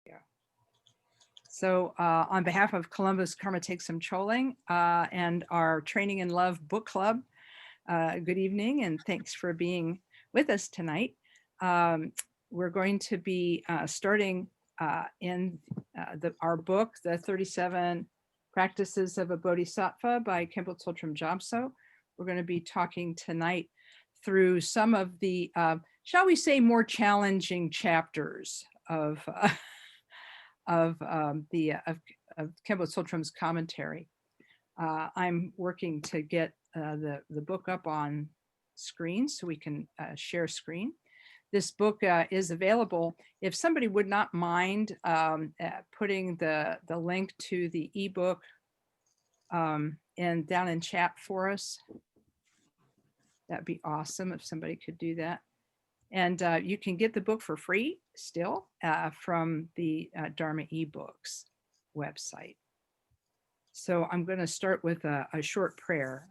Yeah. So on behalf of Columbus Karma Take Some Choling and our Training in Love book club, good evening and thanks for being with us tonight. We're going to be starting in our book, The 37 Practices of a Bodhisattva by Khenpo Tsultrim Gyaltso. We're going to be talking tonight through some of the, shall we say, more challenging chapters of Khenpo Tsultrim's commentary. I'm working to get the book up on screen so we can share screen. This book is available. If somebody would not mind putting the link to the ebook and down in chat for us, that'd be awesome if somebody could do that. And you can get the book for free still from the Dharma eBooks website. So I'm going to start with a short prayer.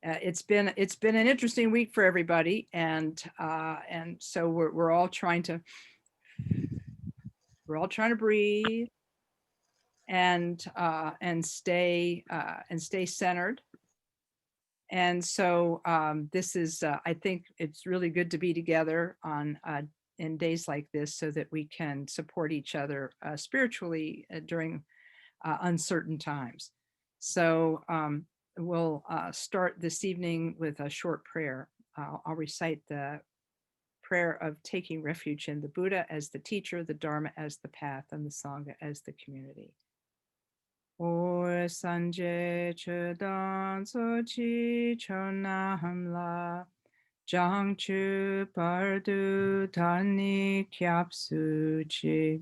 It's been an interesting week for everybody, and so we're all trying to breathe and stay centered. And so this is, I think it's really good to be together on in days like this so that we can support each other spiritually during uncertain times. So we'll start this evening with a short prayer. I'll recite the prayer of taking refuge in the Buddha as the teacher, the Dharma as the path, and the Sangha as the community. O sanje chedan sochi chonam la jang chu pardu tani kyapsu chi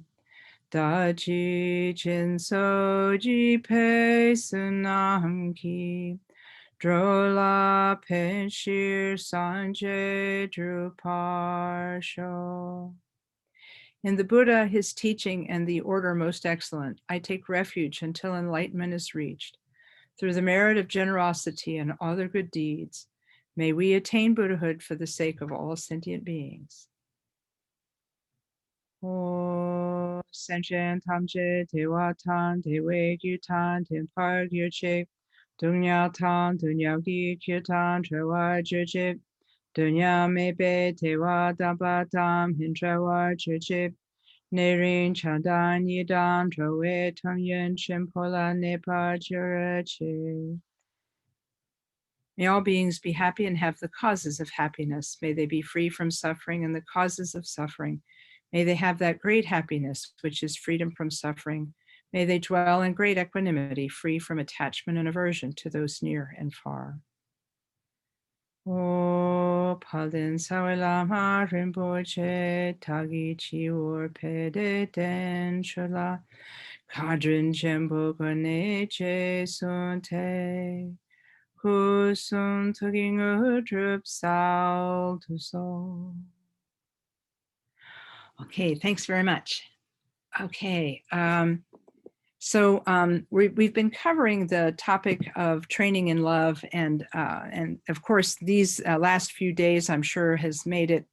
daji jin soji pe sunam ki drola penshir sanje druparsho. In the Buddha, his teaching, and the order most excellent, I take refuge until enlightenment is reached. Through the merit of generosity and other good deeds, may we attain Buddhahood for the sake of all sentient beings. O Senchen Tamje Dewa Tan Dewe Gyutan Tenpar Gyurchik Dunya Tan Dunya Gi Kyutan Trewa Jujip Dunya Mebe Dewa Damba Dam Hintrewa Jujip Nerin Chandan Yidan Drowe Tongyen Chimpola Nepa Jurachi. May all beings be happy and have the causes of happiness. May they be free from suffering and the causes of suffering. May they have that great happiness, which is freedom from suffering. May they dwell in great equanimity, free from attachment and aversion to those near and far. O Palden Sawelama Rinpoche Tagi Chiwar Pede Den Shula Kadrin Jembo Ganeche Sunte Hu Sun Tugging Udrup Sal to Soul. Okay, thanks very much. Okay, so we've been covering the topic of training in love, and of course these last few days I'm sure has made it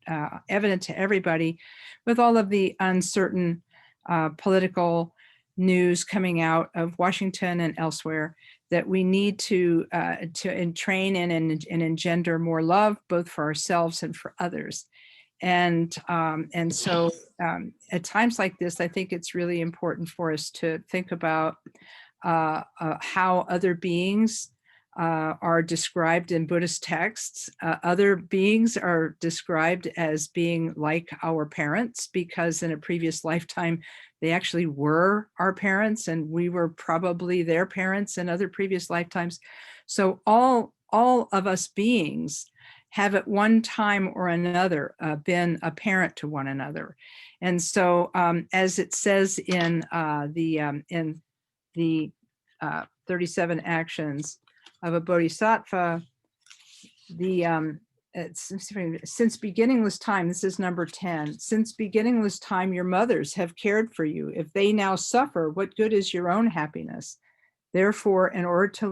evident to everybody with all of the uncertain political news coming out of Washington and elsewhere that we need to train and engender more love both for ourselves and for others. And so at times like this, I think it's really important for us to think about how other beings are described in Buddhist texts. Other beings are described as being like our parents because in a previous lifetime, they actually were our parents and we were probably their parents in other previous lifetimes. So all of us beings have at one time or another been a parent to one another. And so as it says in the 37 actions of a bodhisattva, since beginningless time, this is number 10, since beginningless time your mothers have cared for you. If they now suffer, what good is your own happiness? Therefore, in order to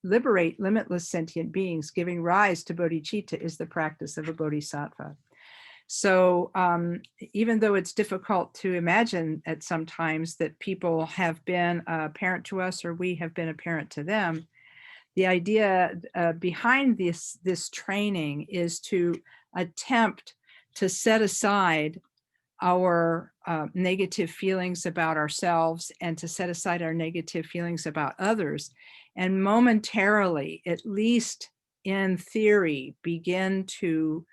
liberate limitless sentient beings, giving rise to bodhicitta is the practice of a bodhisattva. So even though it's difficult to imagine at sometimes that people have been a parent to us or we have been a parent to them, the idea behind this training is to attempt to set aside our negative feelings about ourselves and to set aside our negative feelings about others, and momentarily, at least in theory, begin to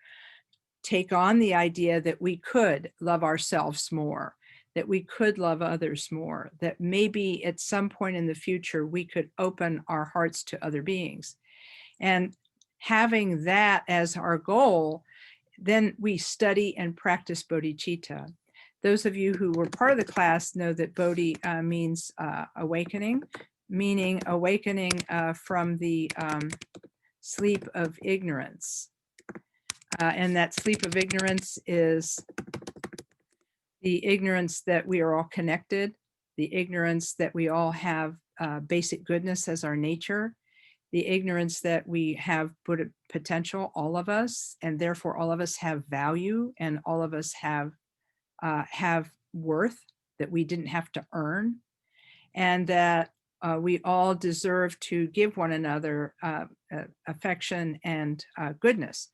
take on the idea that we could love ourselves more, that we could love others more, that maybe at some point in the future we could open our hearts to other beings. And having that as our goal, then we study and practice bodhicitta. Those of you who were part of the class know that bodhi means awakening, meaning awakening from the sleep of ignorance. And that sleep of ignorance is the ignorance that we are all connected, the ignorance that we all have basic goodness as our nature, the ignorance that we have Buddha potential, all of us, and therefore all of us have value and all of us have worth that we didn't have to earn, and that we all deserve to give one another affection and goodness.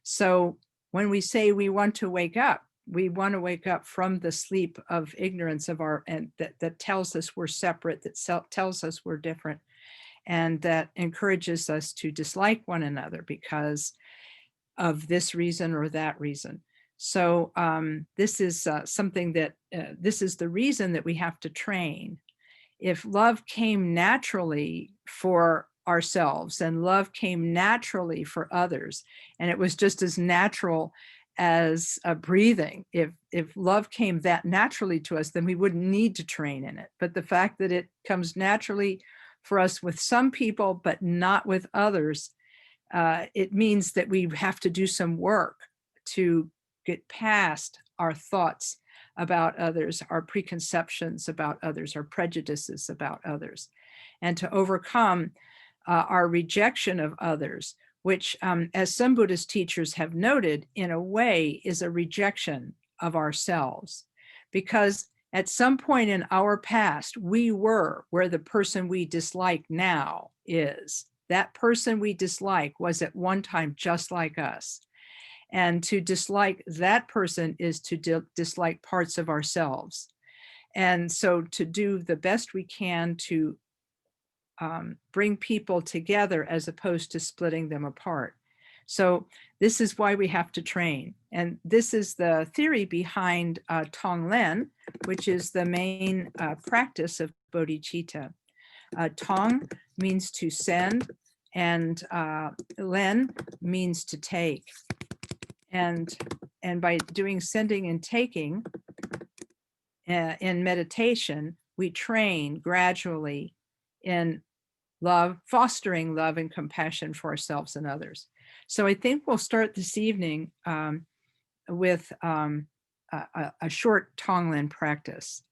So when we say we want to wake up, we want to wake up from the sleep of ignorance of our, and that tells us we're separate, that tells us we're different, and that encourages us to dislike one another because of this reason or that reason. So this is something that, this is the reason that we have to train. If love came naturally for ourselves and love came naturally for others, and it was just as natural as breathing, if love came that naturally to us, then we wouldn't need to train in it. But the fact that it comes naturally for us with some people but not with others, it means that we have to do some work to get past our thoughts about others, our preconceptions about others, our prejudices about others, and to overcome our rejection of others, which, as some Buddhist teachers have noted, in a way is a rejection of ourselves. Because at some point in our past, we were where the person we dislike now is. That person we dislike was at one time just like us. And to dislike that person is to dislike parts of ourselves. And so to do the best we can to bring people together as opposed to splitting them apart. So this is why we have to train. And this is the theory behind Tonglen, which is the main practice of bodhicitta. Tong means to send, and Len means to take. And by doing sending and taking in meditation, we train gradually in love, fostering love and compassion for ourselves and others. So I think we'll start this evening with a short Tonglen practice.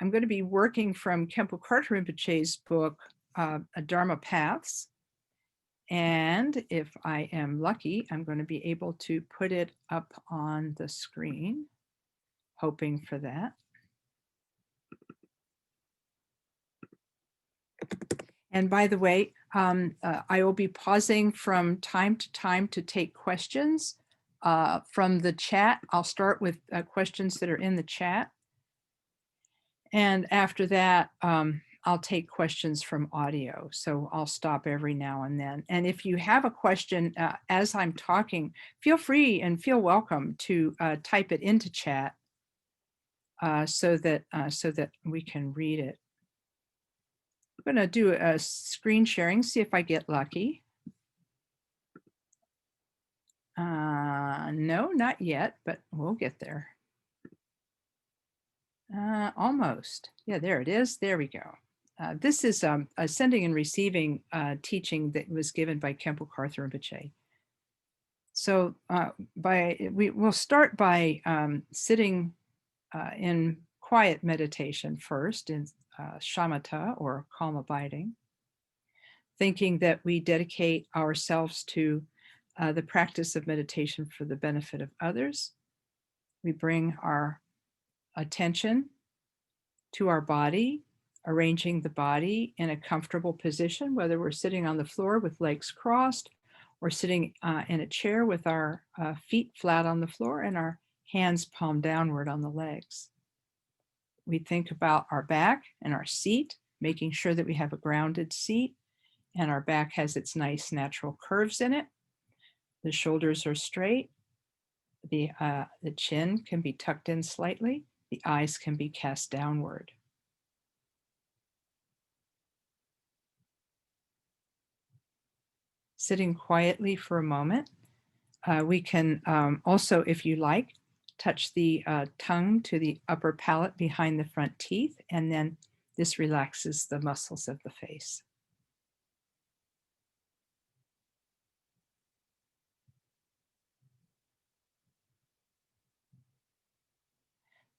I'm going to be working from Khenpo Karthar Rinpoche's book, Dharma Paths. And if I am lucky, I'm going to be able to put it up on the screen, hoping for that. And by the way, I will be pausing from time to time to take questions from the chat. I'll start with questions that are in the chat. And after that, I'll take questions from audio. So I'll stop every now and then. And if you have a question as I'm talking, feel free and feel welcome to type it into chat so that we can read it. I'm going to do a screen sharing, see if I get lucky. No, not yet, but we'll get there. Almost. Yeah, there it is. There we go. This is a sending and receiving teaching that was given by Khenpo Karthar Rinpoche. So we'll start by sitting in quiet meditation first, in shamatha, or calm abiding, thinking that we dedicate ourselves to the practice of meditation for the benefit of others. We bring our attention to our body, arranging the body in a comfortable position, whether we're sitting on the floor with legs crossed or sitting in a chair with our feet flat on the floor and our hands palm downward on the legs. We think about our back and our seat, making sure that we have a grounded seat and our back has its nice natural curves in it. The shoulders are straight. The chin can be tucked in slightly. The eyes can be cast downward. Sitting quietly for a moment. We can also, if you like, touch the tongue to the upper palate behind the front teeth, and then this relaxes the muscles of the face.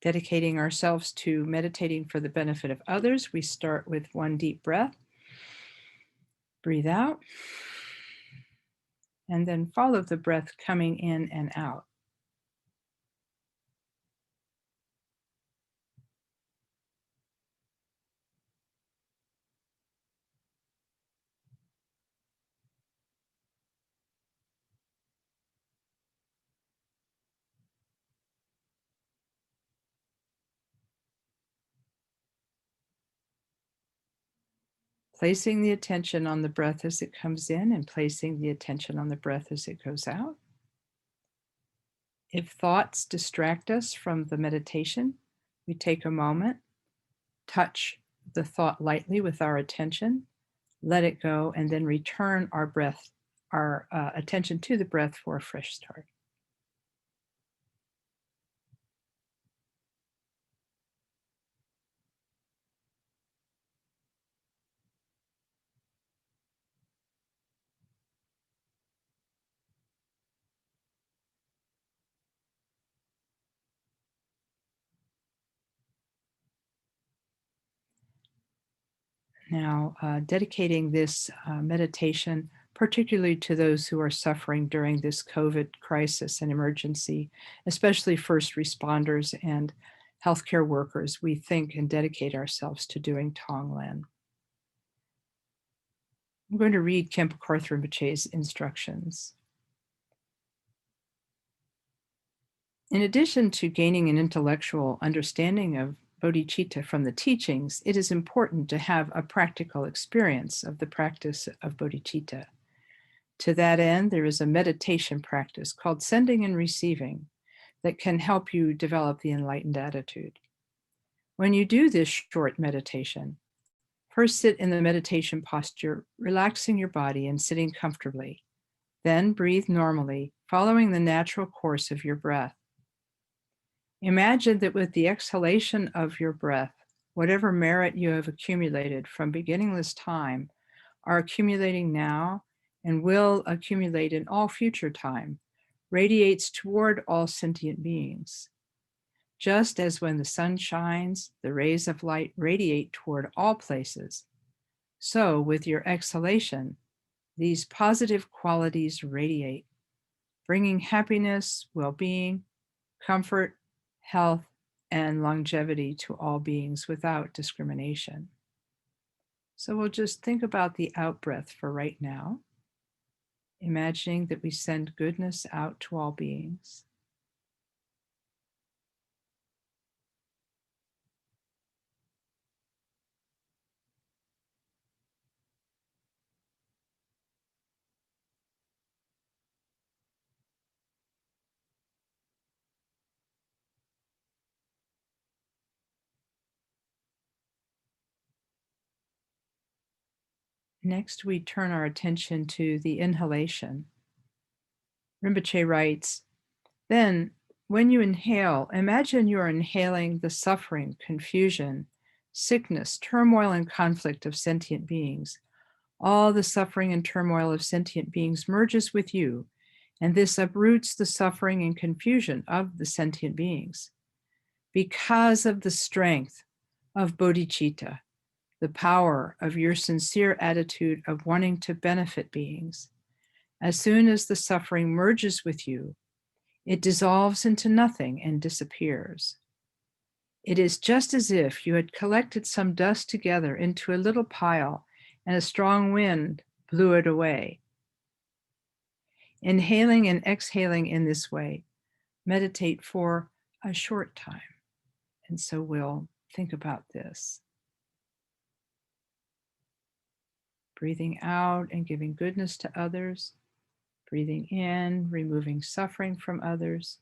Dedicating ourselves to meditating for the benefit of others, we start with one deep breath. Breathe out, and then follow the breath coming in and out. Placing the attention on the breath as it comes in and placing the attention on the breath as it goes out. If thoughts distract us from the meditation, we take a moment, touch the thought lightly with our attention, let it go, and then return our breath, our attention to the breath for a fresh start. Now, dedicating this meditation, particularly to those who are suffering during this COVID crisis and emergency, especially first responders and healthcare workers, we think and dedicate ourselves to doing Tonglen. I'm going to read Khenpo Karthar Rinpoche's instructions. In addition to gaining an intellectual understanding of bodhicitta from the teachings, it is important to have a practical experience of the practice of bodhicitta. To that end, there is a meditation practice called sending and receiving that can help you develop the enlightened attitude. When you do this short meditation, first sit in the meditation posture, relaxing your body and sitting comfortably. Then breathe normally, following the natural course of your breath. Imagine that with the exhalation of your breath, whatever merit you have accumulated from beginningless time are accumulating now and will accumulate in all future time, radiates toward all sentient beings. Just as when the sun shines, the rays of light radiate toward all places, so with your exhalation, these positive qualities radiate, bringing happiness, well-being, comfort, health, and longevity to all beings without discrimination. So we'll just think about the out breath for right now, imagining that we send goodness out to all beings. Next, we turn our attention to the inhalation. Rinpoche writes, then, when you inhale, imagine you are inhaling the suffering, confusion, sickness, turmoil, and conflict of sentient beings. All the suffering and turmoil of sentient beings merges with you, and this uproots the suffering and confusion of the sentient beings. Because of the strength of bodhicitta, the power of your sincere attitude of wanting to benefit beings, as soon as the suffering merges with you, It dissolves into nothing and disappears. It is just as if you had collected some dust together into a little pile and a strong wind blew it away. Inhaling and exhaling in this way, meditate for a short time. And so we'll think about this. Breathing out and giving goodness to others. Breathing in, removing suffering from others.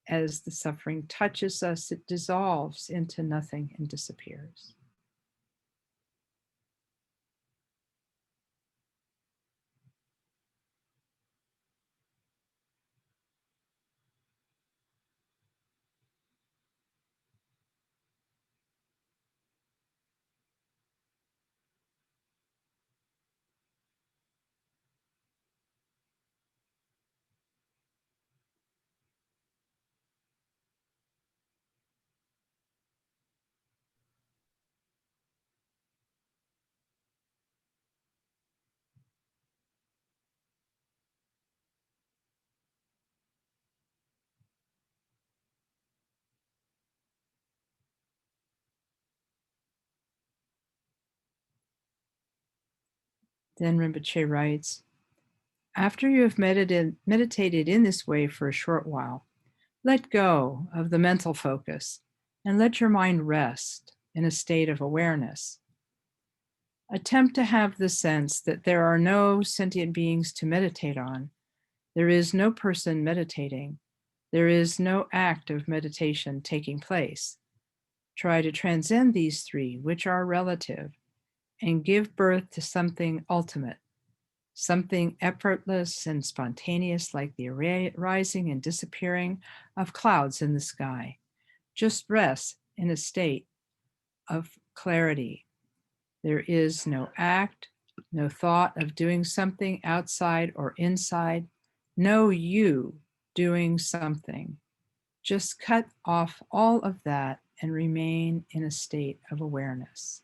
As the suffering touches us, it dissolves into nothing and disappears. Then Rinpoche writes, after you have meditated in this way for a short while, let go of the mental focus and let your mind rest in a state of awareness. Attempt to have the sense that there are no sentient beings to meditate on. There is no person meditating. There is no act of meditation taking place. Try to transcend these three, which are relative, and give birth to something ultimate, something effortless and spontaneous, like the rising and disappearing of clouds in the sky. Just rest in a state of clarity. There is no act, no thought of doing something outside or inside, no you doing something. Just cut off all of that and remain in a state of awareness.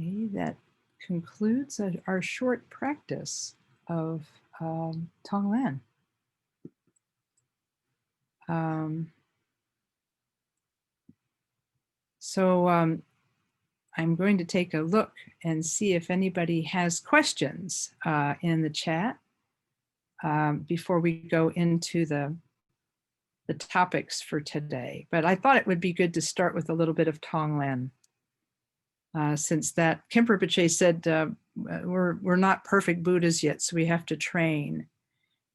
Okay, that concludes our short practice of Tonglen. So I'm going to take a look and see if anybody has questions in the chat before we go into the topics for today. But I thought it would be good to start with a little bit of Tonglen. Since that Khenpo Rinpoche said we're not perfect Buddhas yet, so we have to train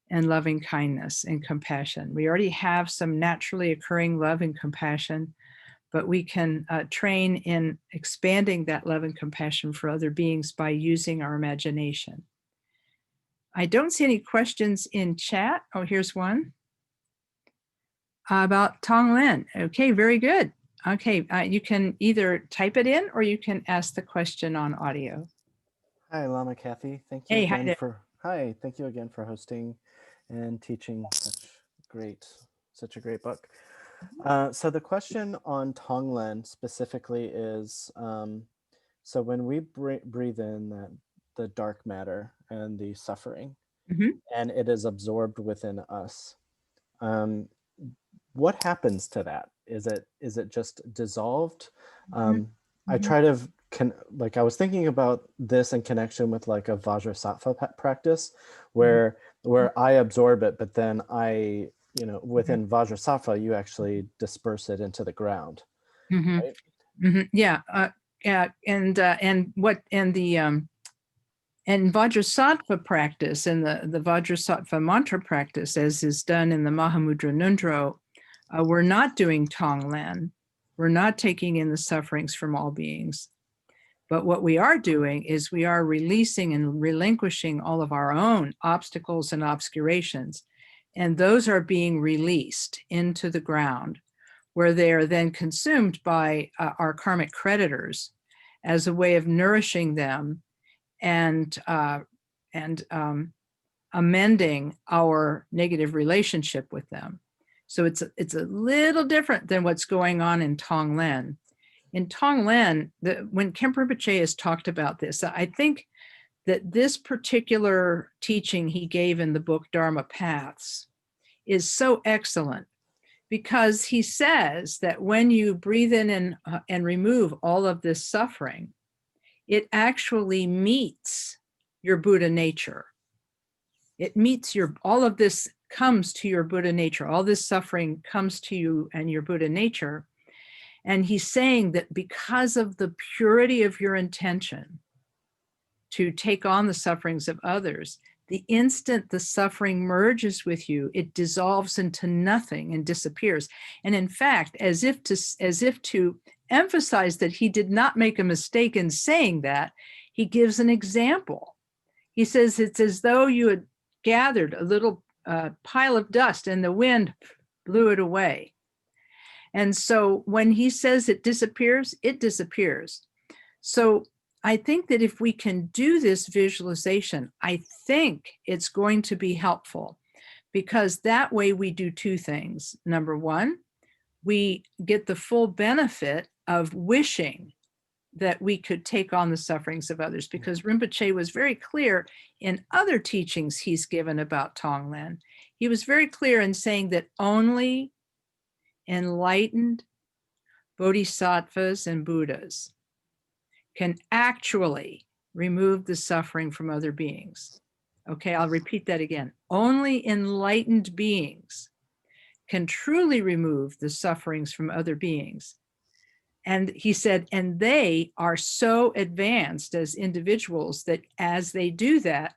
in loving kindness and compassion. We already have some naturally occurring love and compassion, but we can train in expanding that love and compassion for other beings by using our imagination. I don't see any questions in chat. Oh, here's one about Tonglen. Okay, very good. Okay, you can either type it in or you can ask the question on audio. Hi, Lama Kathy. Thank you again for thank you again for hosting and teaching such a great book. So the question on Tonglen specifically is, so when we breathe in the dark matter and the suffering, and it is absorbed within us, what happens to that? Is it just dissolved? I try to I was thinking about this in connection with like a Vajrasattva practice where I absorb it, but then I, within Vajrasattva, you actually disperse it into the ground. Right? Yeah. And Vajrasattva practice and the Vajrasattva mantra practice, as is done in the Mahamudra Nundro, we're not doing Tonglen. We're not taking in the sufferings from all beings. But what we are doing is we are releasing and relinquishing all of our own obstacles and obscurations. And those are being released into the ground, where they are then consumed by our karmic creditors. as a way of nourishing them and amending our negative relationship with them. So it's a little different than what's going on in Tonglen. In Tonglen, when Khenpo Rinpoche has talked about this, I think that this particular teaching he gave in the book Dharma Paths is so excellent, because he says that when you breathe in and remove all of this suffering, it actually meets your Buddha nature. It meets all of this comes to your Buddha nature. All this suffering comes to you and your Buddha nature. And he's saying that because of the purity of your intention to take on the sufferings of others, the instant the suffering merges with you, it dissolves into nothing and disappears. And in fact, as if to emphasize that he did not make a mistake in saying that, he gives an example. He says it's as though you had gathered a little pile of dust and the wind blew it away. And so when he says it disappears, it disappears. So I think that if we can do this visualization, I think it's going to be helpful, because that way we do two things. Number one, we get the full benefit of wishing that we could take on the sufferings of others, because Rinpoche was very clear in other teachings he's given about Tonglen. He was very clear in saying that only enlightened bodhisattvas and Buddhas can actually remove the suffering from other beings. Okay, I'll repeat that again. Only enlightened beings can truly remove the sufferings from other beings. And he said, and they are so advanced as individuals that as they do that,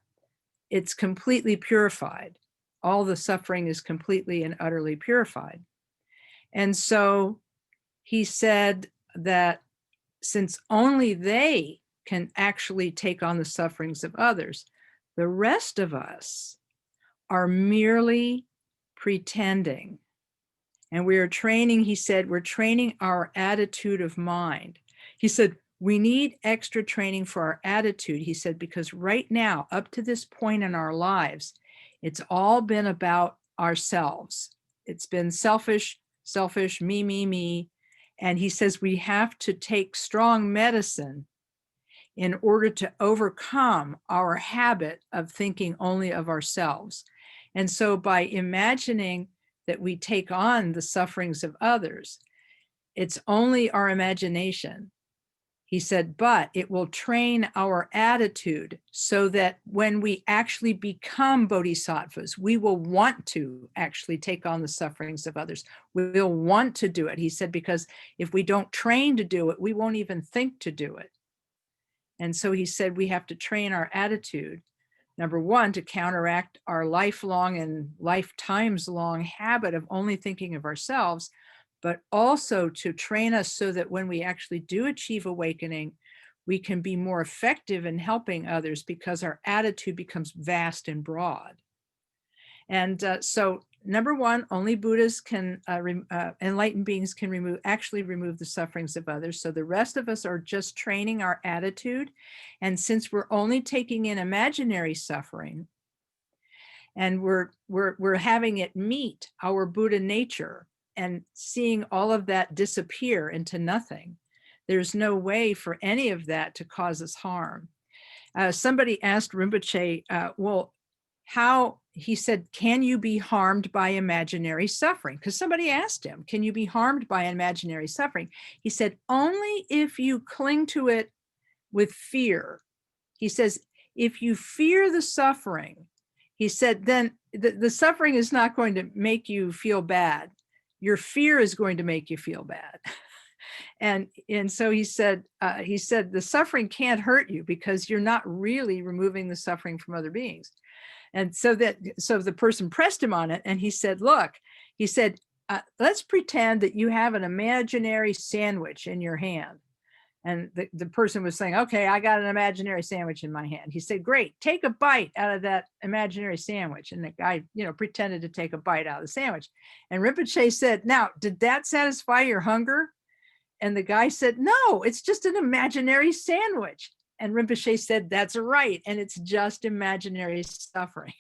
it's completely purified. All the suffering is completely and utterly purified. And so he said that since only they can actually take on the sufferings of others, the rest of us are merely pretending. And we are training, he said, we're training our attitude of mind. He said, we need extra training for our attitude. He said, because right now, up to this point in our lives, it's all been about ourselves. It's been selfish, me. And he says we have to take strong medicine in order to overcome our habit of thinking only of ourselves. And so by imagining that we take on the sufferings of others, it's only our imagination. He said, but it will train our attitude so that when we actually become bodhisattvas, we will want to actually take on the sufferings of others. We'll want to do it. He said, because if we don't train to do it, we won't even think to do it. And so he said, we have to train our attitude, number one, to counteract our lifelong and lifetimes long habit of only thinking of ourselves, but also to train us so that when we actually do achieve awakening, we can be more effective in helping others because our attitude becomes vast and broad. And so number one, only Buddhas can, enlightened beings can actually remove the sufferings of others. So the rest of us are just training our attitude. And since we're only taking in imaginary suffering, and we're having it meet our Buddha nature, and seeing all of that disappear into nothing, there's no way for any of that to cause us harm. Somebody asked Rinpoche, well, how, he said, can you be harmed by imaginary suffering? Because somebody asked him, can you be harmed by imaginary suffering? He said, only if you cling to it with fear. He says, if you fear the suffering, he said, then the suffering is not going to make you feel bad. Your fear is going to make you feel bad. And so he said, the suffering can't hurt you because you're not really removing the suffering from other beings. And so the person pressed him on it, and he said, look, he said, let's pretend that you have an imaginary sandwich in your hand. And the person was saying, okay, I got an imaginary sandwich in my hand. He said, great, take a bite out of that imaginary sandwich. And the guy, pretended to take a bite out of the sandwich. And Rinpoche said, now, did that satisfy your hunger? And the guy said, no, it's just an imaginary sandwich. And Rinpoche said, that's right. And it's just imaginary suffering.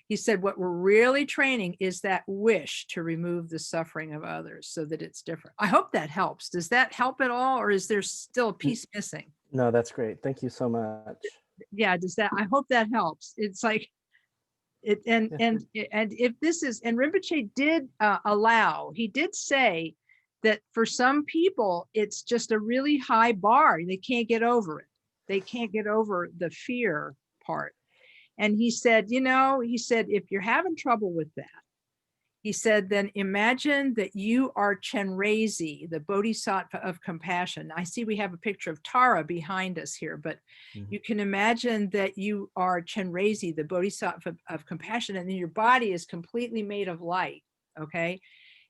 He said, what we're really training is that wish to remove the suffering of others so that it's different. I hope that helps. Does that help at all? Or is there still a piece missing? No, that's great. Thank you so much. Yeah, I hope that helps. It's like, and if this is, and Rinpoche did he did say that for some people, it's just a really high bar. They can't get over it. They can't get over the fear part. And he said, if you're having trouble with that, he said, then imagine that you are Chenrezig, the Bodhisattva of compassion. I see we have a picture of Tara behind us here, but you can imagine that you are Chenrezig, the Bodhisattva of compassion, and then your body is completely made of light, okay?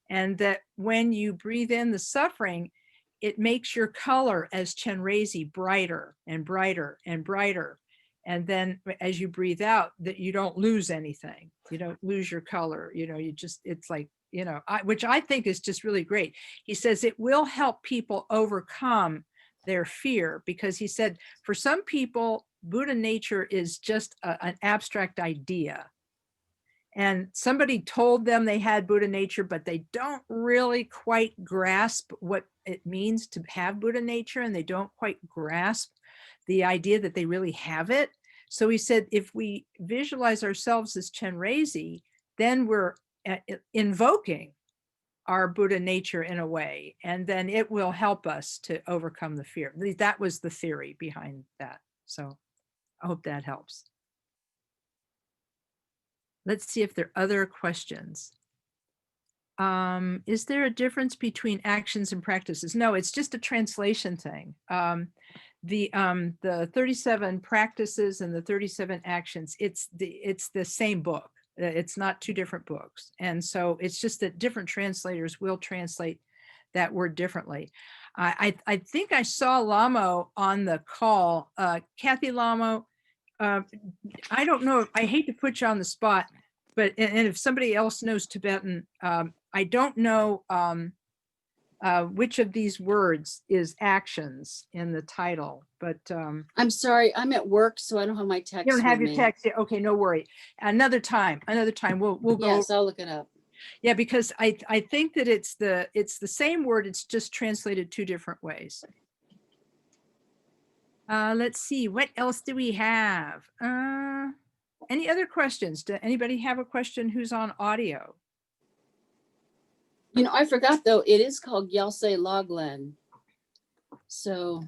And that when you breathe in the suffering, it makes your color as Chenrezig brighter and brighter and brighter. And then as you breathe out, that you don't lose anything. You don't lose your color. It's like, which I think is just really great. He says it will help people overcome their fear, because he said, for some people, Buddha nature is just an abstract idea. And somebody told them they had Buddha nature, but they don't really quite grasp what it means to have Buddha nature, and they don't quite grasp the idea that they really have it. So he said, if we visualize ourselves as Chenrezig, then we're invoking our Buddha nature in a way, and then it will help us to overcome the fear. That was the theory behind that. So I hope that helps. Let's see if there are other questions. Is there a difference between actions and practices? No, it's just a translation thing. The 37 practices and the 37 actions, it's the same book. It's not two different books. And so it's just that different translators will translate that word differently. I think I saw Lama on the call. Kathy Lama, I don't know. I hate to put you on the spot, but and if somebody else knows Tibetan, I don't know which of these words is actions in the title, but I'm sorry, I'm at work, so I don't have my text. You don't have with your me. text. Okay, no worry. Another time we'll go. Yes, I'll look it up. Yeah, because I think that it's the same word. It's just translated two different ways. Let's see, what else do we have? Any other questions? Does anybody have a question who's on audio? I forgot though, it is called Gyaltse Loglen. So.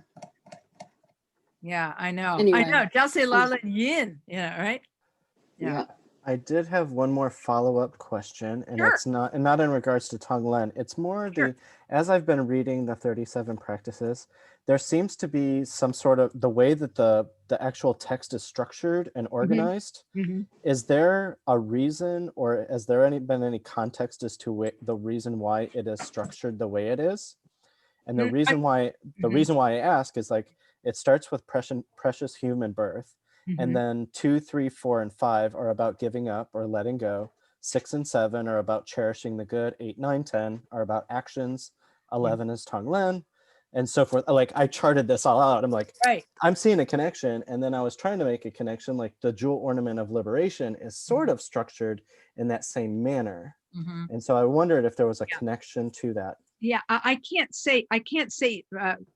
Yeah, I know. Anyway. I know. Gyaltse Loglen Yin. Yeah, right? Yeah. I did have one more follow-up question, and Sure. it's not in regards to Tonglen. It's more as I've been reading the 37 practices, there seems to be some sort of the way that the actual text is structured and organized. Mm-hmm. Is there a reason, or has there been any context as to the reason why it is structured the way it is? And the reason why I ask is, like, it starts with precious human birth. And then 2, 3, 4, and 5 are about giving up or letting go. 6 and 7 are about cherishing the good. 8, 9, 10 are about actions. 11 is Tonglen, and so forth. Like, I charted this all out. I'm like, right. I'm seeing a connection. And then I was trying to make a connection, like the jewel ornament of liberation is sort of structured in that same manner. And so I wondered if there was a connection to that. Yeah, I can't say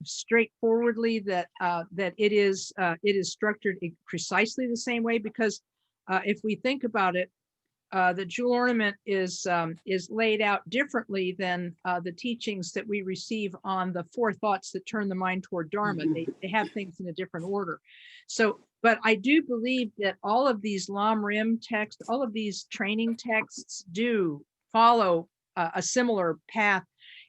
straightforwardly that it is structured precisely the same way, because if we think about it, the jewel ornament is laid out differently than the teachings that we receive on the 4 thoughts that turn the mind toward Dharma. They have things in a different order. So, but I do believe that all of these Lam Rim texts, all of these training texts do follow a similar path.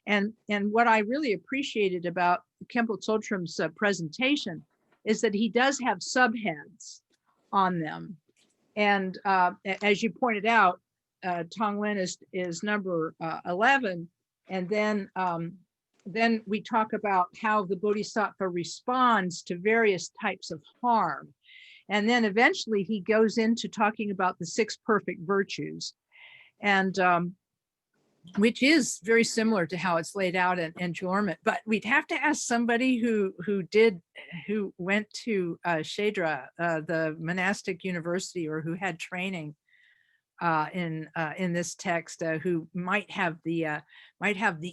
And what I really appreciated about Khenpo Tsotrom's presentation is that he does have subheads on them. And as you pointed out, Tonglen is number 11. And then we talk about how the Bodhisattva responds to various types of harm. And then eventually he goes into talking about the 6 perfect virtues. And which is very similar to how it's laid out in Jormut. But we'd have to ask somebody who went to Shedra, the monastic university, or who had training in this text, who might have the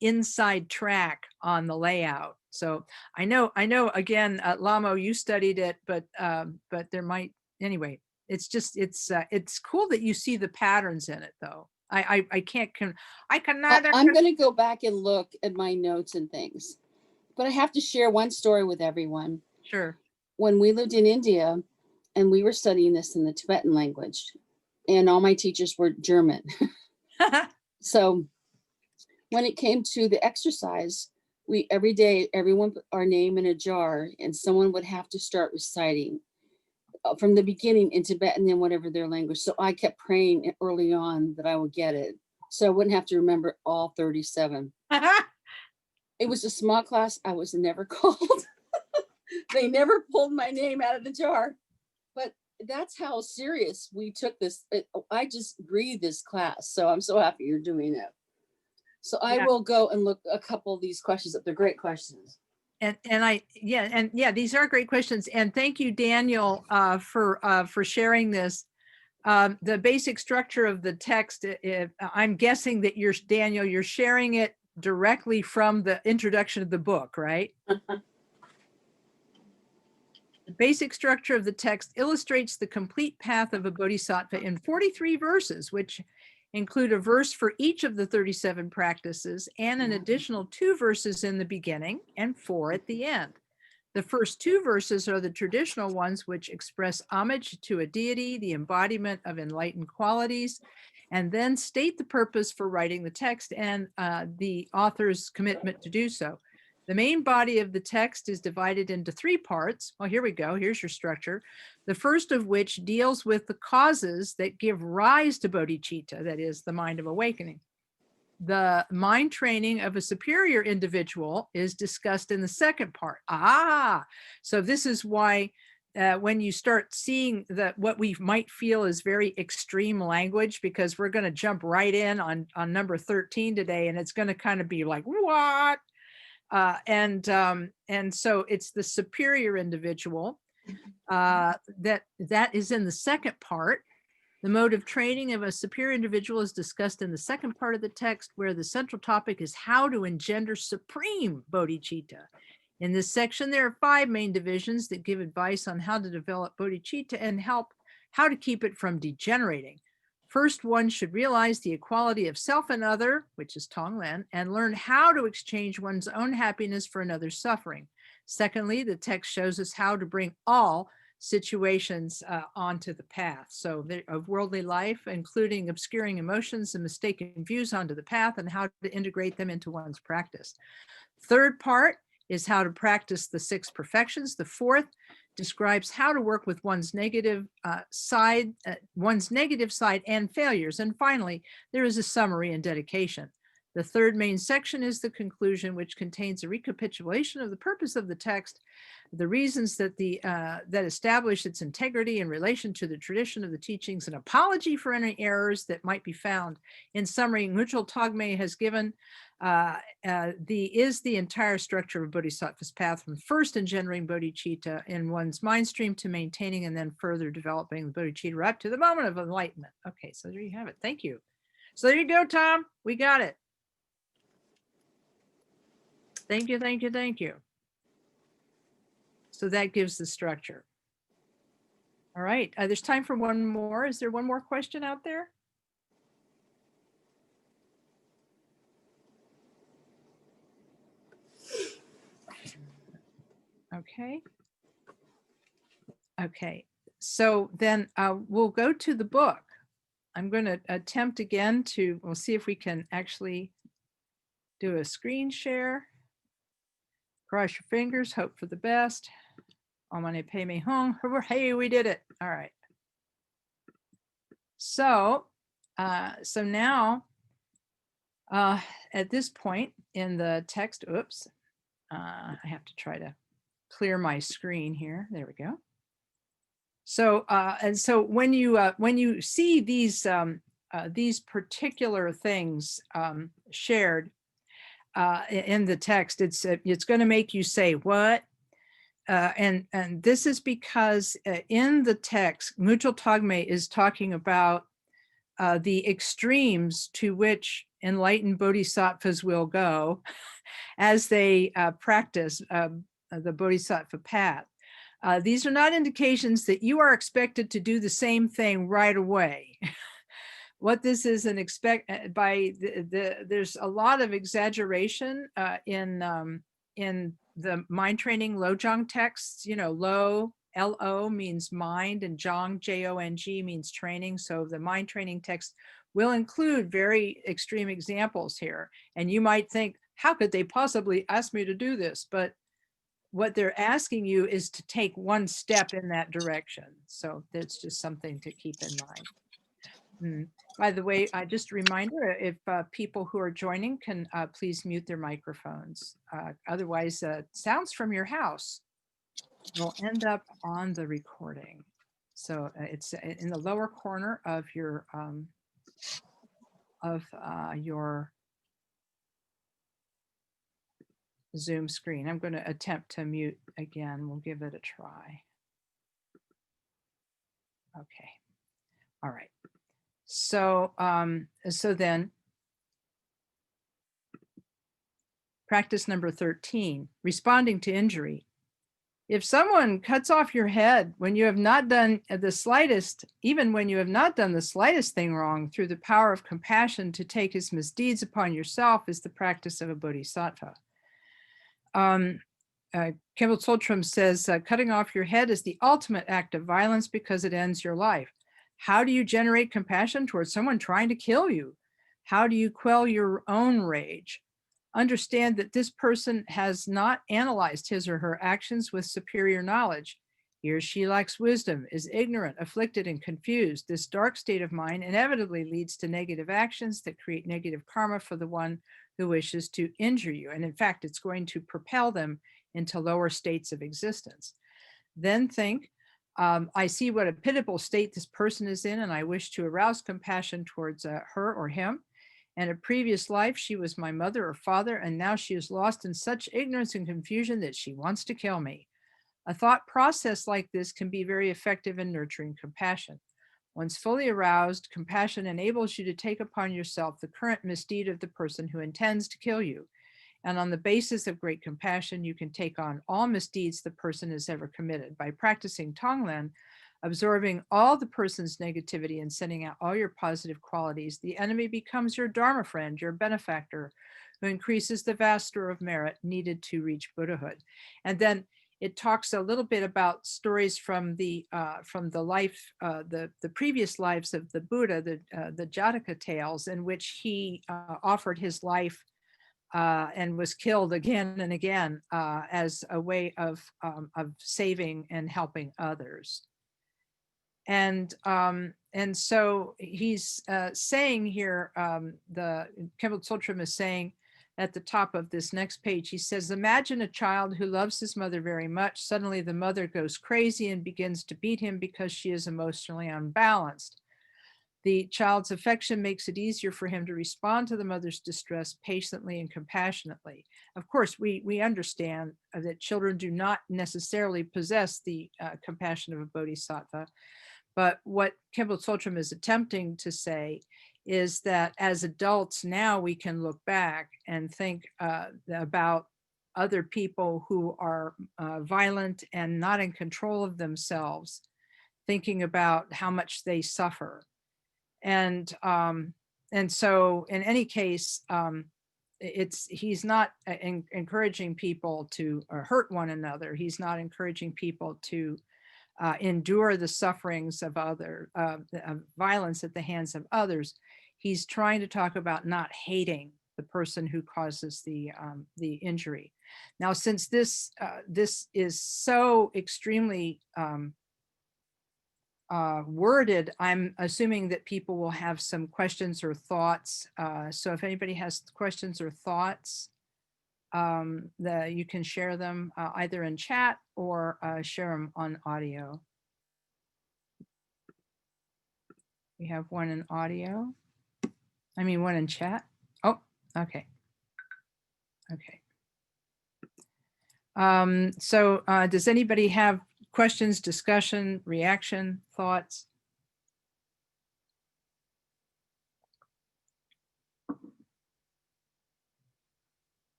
inside track on the layout. So I know again, Lamo, you studied it, but there might, anyway. It's cool that you see the patterns in it, though. I cannot. I'm going to go back and look at my notes and things, but I have to share one story with everyone. Sure. When we lived in India and we were studying this in the Tibetan language, and all my teachers were German. So when it came to the exercise, every day, everyone put our name in a jar, and someone would have to start reciting from the beginning in Tibetan and whatever their language. So I kept praying early on that I would get it, so I wouldn't have to remember all 37. It was a small class. I was never called. They never pulled my name out of the jar. But that's how serious we took this. I just breathed this class. So I'm so happy you're doing it. So I will go and look a couple of these questions up. They're great questions. These are great questions. And thank you, Daniel, for sharing this. The basic structure of the text, I'm guessing that Daniel, you're sharing it directly from the introduction of the book, right? The basic structure of the text illustrates the complete path of a bodhisattva in 43 verses, which include a verse for each of the 37 practices and an additional 2 verses in the beginning and 4 at the end. The first 2 verses are the traditional ones, which express homage to a deity, the embodiment of enlightened qualities, and then state the purpose for writing the text and the author's commitment to do so. The main body of the text is divided into 3 parts. Well, here we go. Here's your structure. The first of which deals with the causes that give rise to bodhicitta, that is, the mind of awakening. The mind training of a superior individual is discussed in the second part. So this is why when you start seeing what we might feel is very extreme language, because we're going to jump right in on number 13 today, and it's going to kind of be like, what? And so it's the superior individual that is in the second part. The mode of training of a superior individual is discussed in the second part of the text, where the central topic is how to engender supreme bodhicitta. In this section, there are 5 main divisions that give advice on how to develop bodhicitta and how to keep it from degenerating. First, one should realize the equality of self and other, which is Tonglen, and learn how to exchange one's own happiness for another's suffering. Secondly, the text shows us how to bring all situations onto the path. So of worldly life, including obscuring emotions and mistaken views onto the path, and how to integrate them into one's practice. Third part is how to practice the 6 perfections. The fourth describes how to work with one's negative side and failures. And finally, there is a summary and dedication. The third main section is the conclusion, which contains a recapitulation of the purpose of the text, the reasons that that establish its integrity in relation to the tradition of the teachings, an apology for any errors that might be found. In summary, Ngudjal Togme has given the entire structure of Bodhisattva's path, from first engendering bodhicitta in one's mind stream to maintaining and then further developing the bodhicitta up to the moment of enlightenment. Okay, so there you have it. Thank you. So there you go, Tom. We got it. Thank you, thank you, thank you. So that gives the structure. All right, there's time for one more. Is there one more question out there? Okay. Okay, so then we'll go to the book. I'm going to attempt again we'll see if we can actually do a screen share. Cross your fingers, hope for the best. Omane pay me home. Hey, we did it. All right. So now at this point in the text, oops, I have to try to clear my screen here. There we go. So and so when you see these these particular things shared in the text, it's going to make you say, what? And this is because in the text, Mutual Tagme is talking about the extremes to which enlightened bodhisattvas will go as they practice the bodhisattva path. These are not indications that you are expected to do the same thing right away. What this is there's a lot of exaggeration in the mind training Lojong texts. Lo, L-O means mind, and Jong, J-O-N-G, means training. So the mind training text will include very extreme examples here. And you might think, how could they possibly ask me to do this? But what they're asking you is to take one step in that direction. So that's just something to keep in mind. By the way, just a reminder, if people who are joining can please mute their microphones. Otherwise, sounds from your house will end up on the recording. So it's in the lower corner of your Zoom screen. I'm going to attempt to mute again. We'll give it a try. Okay. All right. So, so then practice number 13, responding to injury. If someone cuts off your head when you have not done the slightest, even when you have not done the slightest thing wrong, through the power of compassion to take his misdeeds upon yourself is the practice of a bodhisattva. Khyentse Toltram says, cutting off your head is the ultimate act of violence because it ends your life. How do you generate compassion towards someone trying to kill you? How do you quell your own rage? Understand that this person has not analyzed his or her actions with superior knowledge. He or she lacks wisdom, is ignorant, afflicted, and confused. This dark state of mind inevitably leads to negative actions that create negative karma for the one who wishes to injure you. And in fact, it's going to propel them into lower states of existence. Then think, I see what a pitiable state this person is in, and I wish to arouse compassion towards her or him. In a previous life, she was my mother or father, and now she is lost in such ignorance and confusion that she wants to kill me. A thought process like this can be very effective in nurturing compassion. Once fully aroused, compassion enables you to take upon yourself the current misdeed of the person who intends to kill you. And on the basis of great compassion, you can take on all misdeeds the person has ever committed. By practicing Tonglen, absorbing all the person's negativity and sending out all your positive qualities, the enemy becomes your Dharma friend, your benefactor, who increases the vast store of merit needed to reach Buddhahood. And then it talks a little bit about stories from the life, the previous lives of the Buddha, the Jataka tales, in which he offered his life and was killed again and again as a way of saving and helping others. And so he's saying here, the Khyentse Toltram is saying at the top of this next page, he says, imagine a child who loves his mother very much. Suddenly the mother goes crazy and begins to beat him because she is emotionally unbalanced. The child's affection makes it easier for him to respond to the mother's distress patiently and compassionately. Of course, we understand that children do not necessarily possess the compassion of a bodhisattva, but what Khyentse Toltram is attempting to say is that as adults now we can look back and think about other people who are violent and not in control of themselves, thinking about how much they suffer. And so in any case, he's not encouraging people to hurt one another. He's not encouraging people to endure the sufferings of violence at the hands of others. He's trying to talk about not hating the person who causes the injury. Now, since this is so extremely worded, I'm assuming that people will have some questions or thoughts. So if anybody has questions or thoughts, you can share them either in chat or share them on audio. We have one in audio. I mean, one in chat. Oh, okay. Okay. So does anybody have questions, discussion, reaction, thoughts?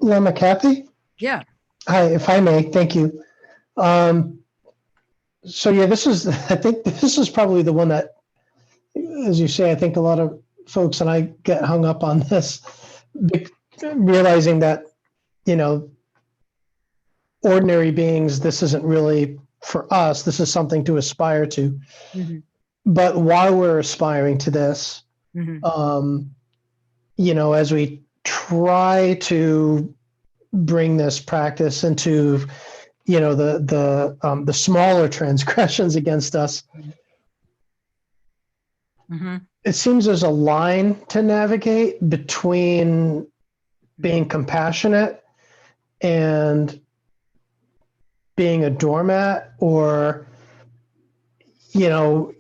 Lama Kathy? Yeah. Hi, if I may, thank you. So yeah, I think this is probably the one that, as you say, I think a lot of folks and I get hung up on this, realizing that, you know, ordinary beings, this isn't really for us. This is something to aspire to. Mm-hmm. But while we're aspiring to this, Mm-hmm. you know, as we try to bring this practice into, you know, the smaller transgressions against us, Mm-hmm. it seems there's a line to navigate between being compassionate and being a doormat, or, you know,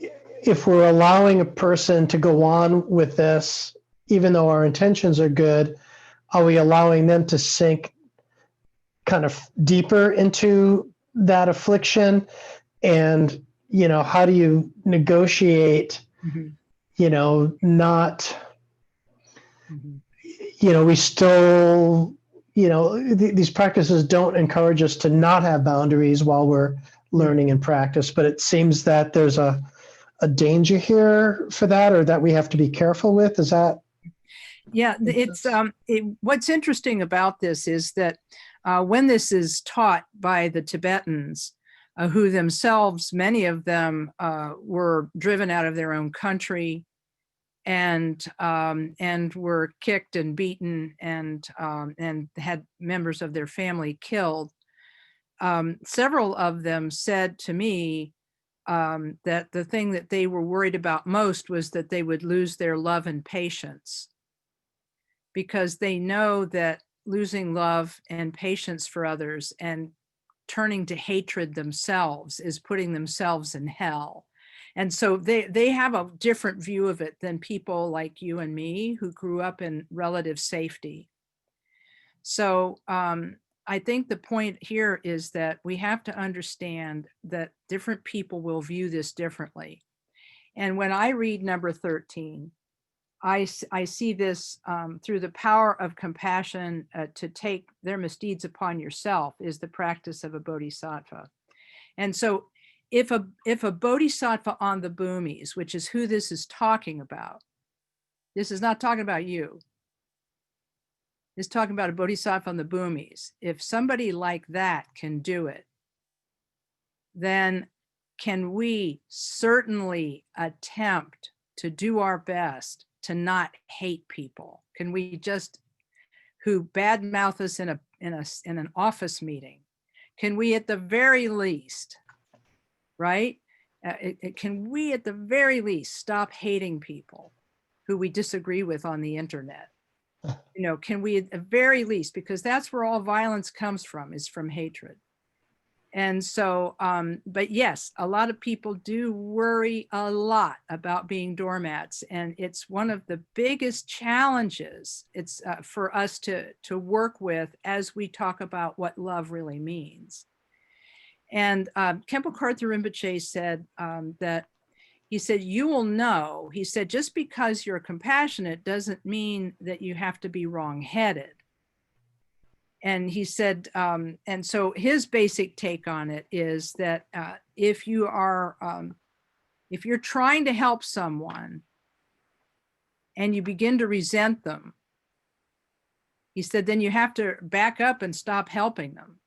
if we're allowing a person to go on with this, even though our intentions are good, are we allowing them to sink kind of deeper into that affliction? And, you know, how do you negotiate, Mm-hmm. you know, not, Mm-hmm. you know, we still, you know, these practices don't encourage us to not have boundaries while we're learning and practice, but it seems that there's a danger here for that, or that we have to be careful with. Is that? Yeah, it's what's interesting about this is that when this is taught by the Tibetans, who themselves, many of them were driven out of their own country and were kicked and beaten and had members of their family killed. Several of them said to me that the thing that they were worried about most was that they would lose their love and patience, because they know that losing love and patience for others and turning to hatred themselves is putting themselves in hell. And so they have a different view of it than people like you and me who grew up in relative safety. So I think the point here is that we have to understand that different people will view this differently. And when I read number 13, I see this through the power of compassion to take their misdeeds upon yourself is the practice of a bodhisattva. And so if a bodhisattva on the bhumis, which is who this is talking about, this is not talking about you, it's talking about a bodhisattva on the bhumis. If somebody like that can do it, then can we certainly attempt to do our best to not hate people? Can we just, who badmouth us in an office meeting, can we at the very least, right? Can we at the very least stop hating people who we disagree with on the internet? You know, can we at the very least, because that's where all violence comes from, is from hatred. And so, but yes, a lot of people do worry a lot about being doormats, and it's one of the biggest challenges it's for us to work with as we talk about what love really means. And Khenpo Karthar Rinpoche said that, he said, you will know, he said, just because you're compassionate doesn't mean that you have to be wrong-headed. And he said, and so his basic take on it is that if you're trying to help someone and you begin to resent them, he said, then you have to back up and stop helping them.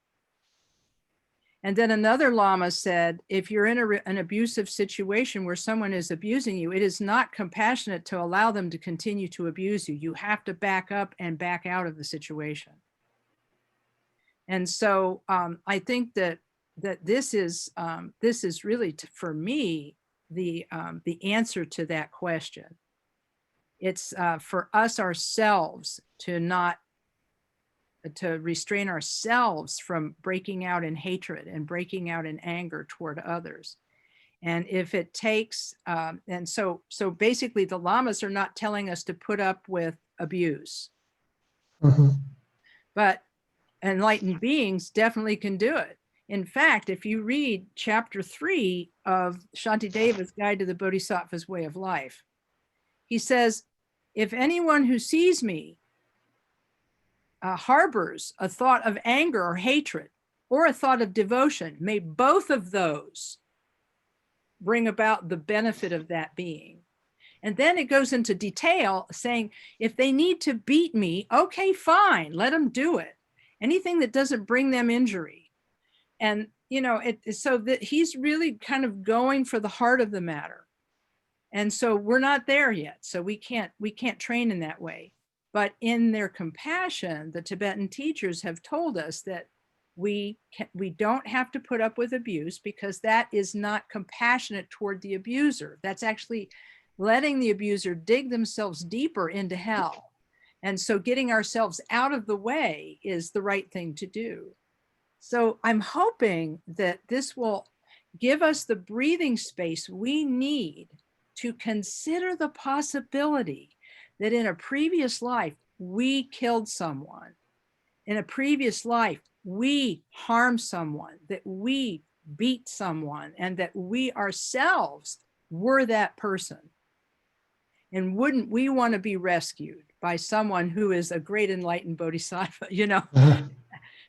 And then another Lama said, if you're in an abusive situation where someone is abusing you, it is not compassionate to allow them to continue to abuse you. You have to back up and back out of the situation. And so I think that this is really, for me, the answer to that question. It's for us ourselves to restrain ourselves from breaking out in hatred and breaking out in anger toward others, And if it takes, and so basically the lamas are not telling us to put up with abuse, but enlightened beings definitely can do it. In fact, if you read chapter 3 of Shantideva's Guide to the Bodhisattva's Way of Life, he says, if anyone who sees me harbors a thought of anger or hatred or a thought of devotion, may both of those bring about the benefit of that being. And then it goes into detail saying, if they need to beat me, okay, fine, let them do it. Anything that doesn't bring them injury. And, you know, so that he's really kind of going for the heart of the matter. And so we're not there yet. So we can't train in that way. But in their compassion, the Tibetan teachers have told us that we don't have to put up with abuse, because that is not compassionate toward the abuser. That's actually letting the abuser dig themselves deeper into hell. And so getting ourselves out of the way is the right thing to do. So I'm hoping that this will give us the breathing space we need to consider the possibility that in a previous life, we killed someone. In a previous life, we harmed someone, that we beat someone, and that we ourselves were that person. And wouldn't we want to be rescued by someone who is a great enlightened bodhisattva, you know?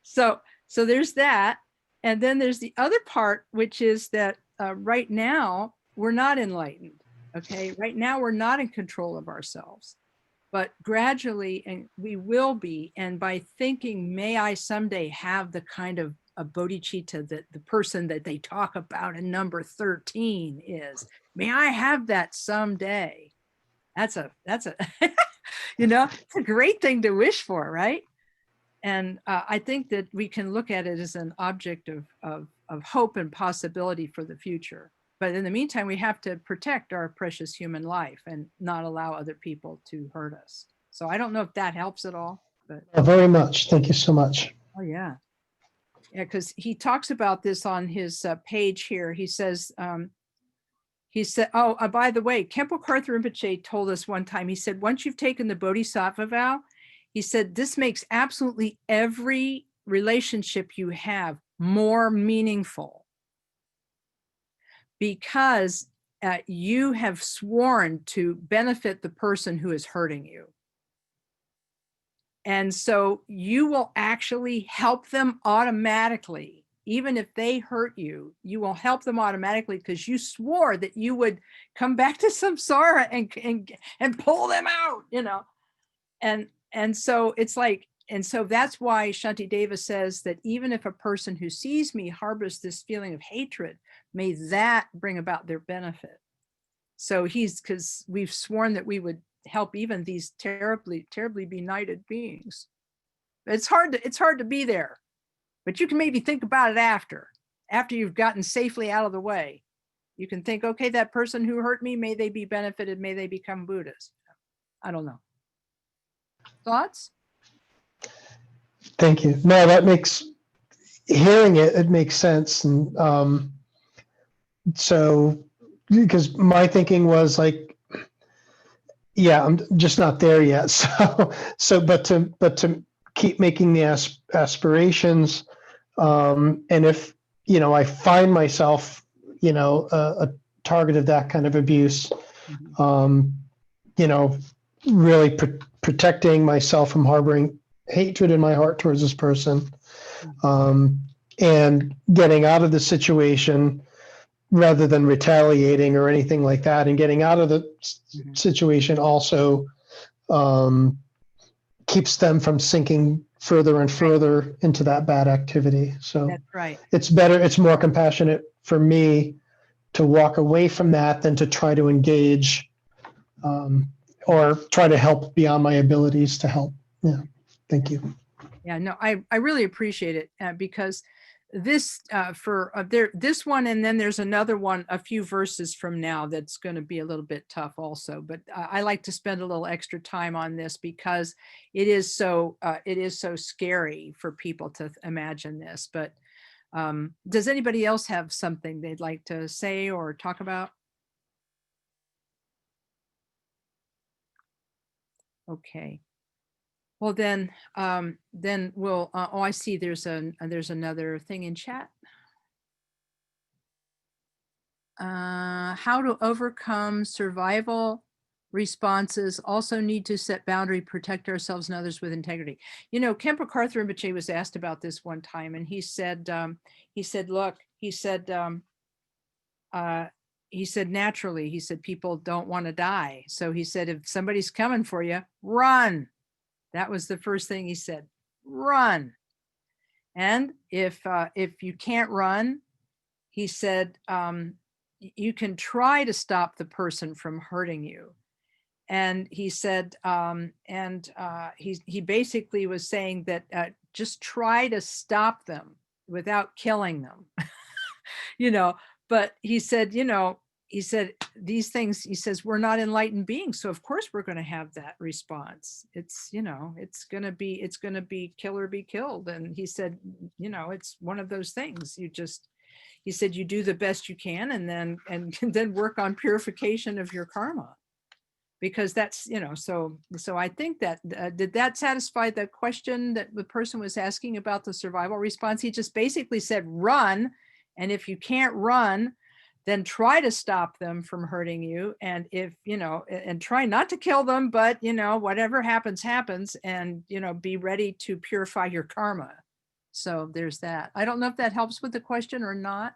So there's that. And then there's the other part, which is that right now we're not enlightened. Okay. Right now we're not in control of ourselves, but gradually, and we will be. And by thinking, may I someday have the kind of a bodhicitta that the person that they talk about in number 13 is, may I have that someday. That's a, you know, it's a great thing to wish for, right? And I think that we can look at it as an object of hope and possibility for the future. But in the meantime, we have to protect our precious human life and not allow other people to hurt us. So I don't know if that helps at all. But very much. Thank you so much. Oh, yeah. Yeah, because he talks about this on his page here. He says, by the way, Khenpo Karthar Rinpoche told us one time, he said, once you've taken the Bodhisattva vow, he said, this makes absolutely every relationship you have more meaningful, because you have sworn to benefit the person who is hurting you. And so you will actually help them automatically. Even if they hurt you, you will help them automatically because you swore that you would come back to samsara and pull them out, you know. And so it's like, and so that's why Shantideva says that even if a person who sees me harbors this feeling of hatred, may that bring about their benefit. So because we've sworn that we would help even these terribly benighted beings. It's hard to be there, but you can maybe think about it after you've gotten safely out of the way. You can think, okay, that person who hurt me, may they be benefited, may they become Buddhas. I don't know. Thoughts? Thank you. No, hearing it makes sense. And so, because my thinking was like, yeah, I'm just not there yet. But to keep making the aspirations, and if, you know, I find myself, you know, a target of that kind of abuse, you know, really protecting myself from harboring hatred in my heart towards this person, and getting out of the situation rather than retaliating or anything like that, and getting out of the situation also keeps them from sinking further and further into that bad activity. So that's right. It's more compassionate for me to walk away from that than to try to engage or try to help beyond my abilities to help. Yeah. Thank you. Yeah, no, I really appreciate it because this this one, and then there's another one a few verses from now that's going to be a little bit tough also, but I like to spend a little extra time on this because it is so scary for people to imagine this. But Does anybody else have something they'd like to say or talk about? Okay. Well, then we'll, oh, I see there's another thing in chat. How to overcome survival responses, also need to set boundary, protect ourselves and others with integrity. You know, Kemper Carther Rinpoche was asked about this one time, and he said, look, he said, naturally, he said, people don't want to die. So he said, if somebody's coming for you, run. That was the first thing he said, run. And if you can't run, he said, you can try to stop the person from hurting you. And he said, he basically was saying that just try to stop them without killing them, you know. But he said, he said these things, he says, we're not enlightened beings. So of course we're going to have that response. It's, it's going to be kill or be killed. And he said, it's one of those things. He said, you do the best you can, and then work on purification of your karma. Because that's, so I think that, did that satisfy the question that the person was asking about the survival response? He just basically said, run. And if you can't run, then try to stop them from hurting you. And if, and try not to kill them, but, whatever happens, happens, and, be ready to purify your karma. So there's that. I don't know if that helps with the question or not.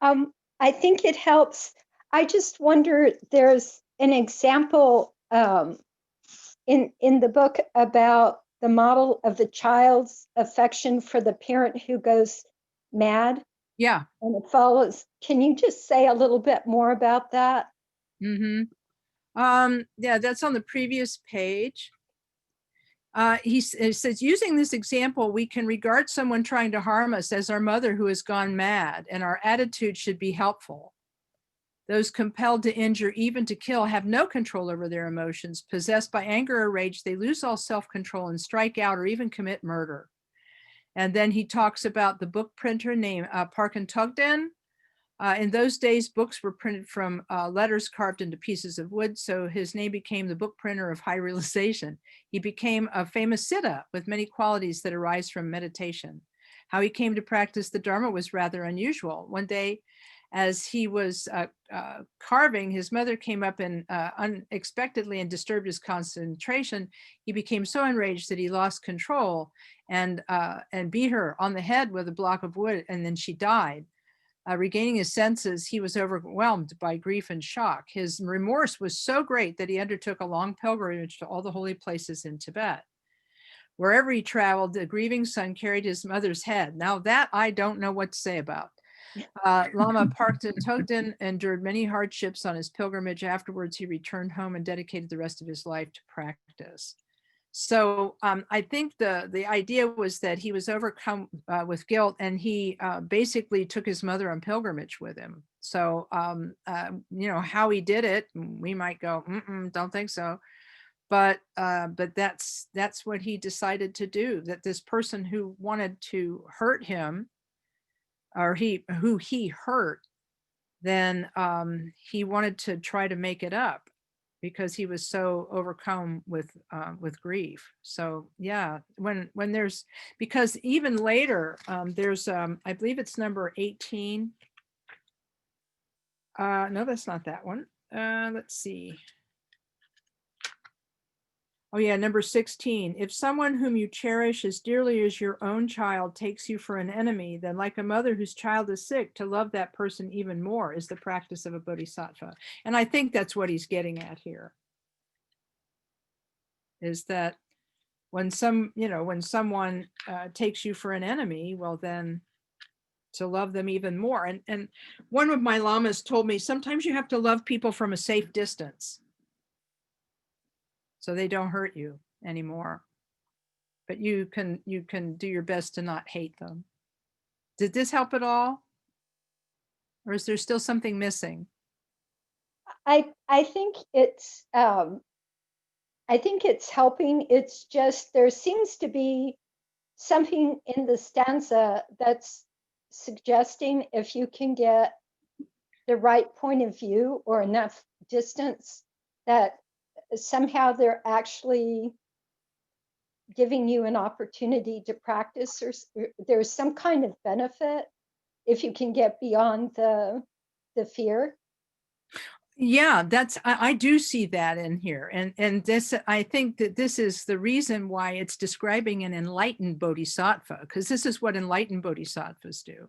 I think it helps. I just wonder, there's an example in the book about the model of the child's affection for the parent who goes mad. Yeah. And it follows. Can you just say a little bit more about that? Mm-hmm. Yeah, that's on the previous page. He says, using this example, we can regard someone trying to harm us as our mother who has gone mad, and our attitude should be helpful. Those compelled to injure, even to kill, have no control over their emotions. Possessed by anger or rage, they lose all self-control and strike out or even commit murder. And then he talks about the book printer named Parkin Tugden. In those days, books were printed from letters carved into pieces of wood, so his name became the book printer of high realization. He became a famous siddha with many qualities that arise from meditation. How he came to practice the Dharma was rather unusual. One day, as he was carving, his mother came up and unexpectedly and disturbed his concentration. He became so enraged that he lost control and beat her on the head with a block of wood, and then she died. Regaining his senses, he was overwhelmed by grief and shock. His remorse was so great that he undertook a long pilgrimage to all the holy places in Tibet. Wherever he traveled, the grieving son carried his mother's head. Now that I don't know what to say about. Lama Tugden endured many hardships on his pilgrimage. Afterwards, he returned home and dedicated the rest of his life to practice. So I think the idea was that he was overcome with guilt, and he basically took his mother on pilgrimage with him. So, how he did it, we might go, don't think so. But that's what he decided to do, that this person who wanted to hurt him, or who he hurt, then he wanted to try to make it up, because he was so overcome with grief. So yeah, when there's, because even later there's I believe it's number 18. No, that's not that one. Let's see. Oh yeah, number 16. If someone whom you cherish as dearly as your own child takes you for an enemy, then like a mother whose child is sick, to love that person even more is the practice of a bodhisattva. And I think that's what he's getting at here. Is that when someone takes you for an enemy, well, then to love them even more. And one of my lamas told me, sometimes you have to love people from a safe distance so they don't hurt you anymore. But you can do your best to not hate them. Did this help at all? Or is there still something missing? I think it's helping. It's just, there seems to be something in the stanza that's suggesting if you can get the right point of view or enough distance that somehow they're actually giving you an opportunity to practice, or there's some kind of benefit if you can get beyond the fear. Yeah, I do see that in here. And this, I think that this is the reason why it's describing an enlightened bodhisattva, because this is what enlightened bodhisattvas do.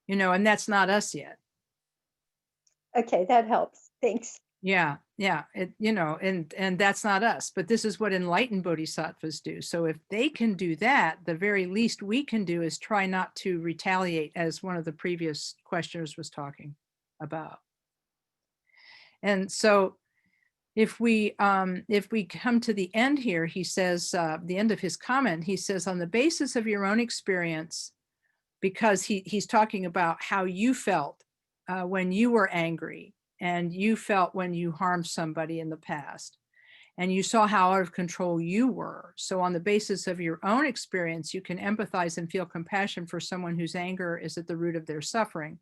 You know, and that's not us yet. Okay, that helps. Thanks. Yeah, you know, and that's not us, but this is what enlightened bodhisattvas do. So if they can do that, the very least we can do is try not to retaliate, as one of the previous questioners was talking about. And so if we come to the end here, he says, the end of his comment, he says, on the basis of your own experience, because he's talking about how you felt when you were angry, and you felt when you harmed somebody in the past, and you saw how out of control you were. So on the basis of your own experience, you can empathize and feel compassion for someone whose anger is at the root of their suffering.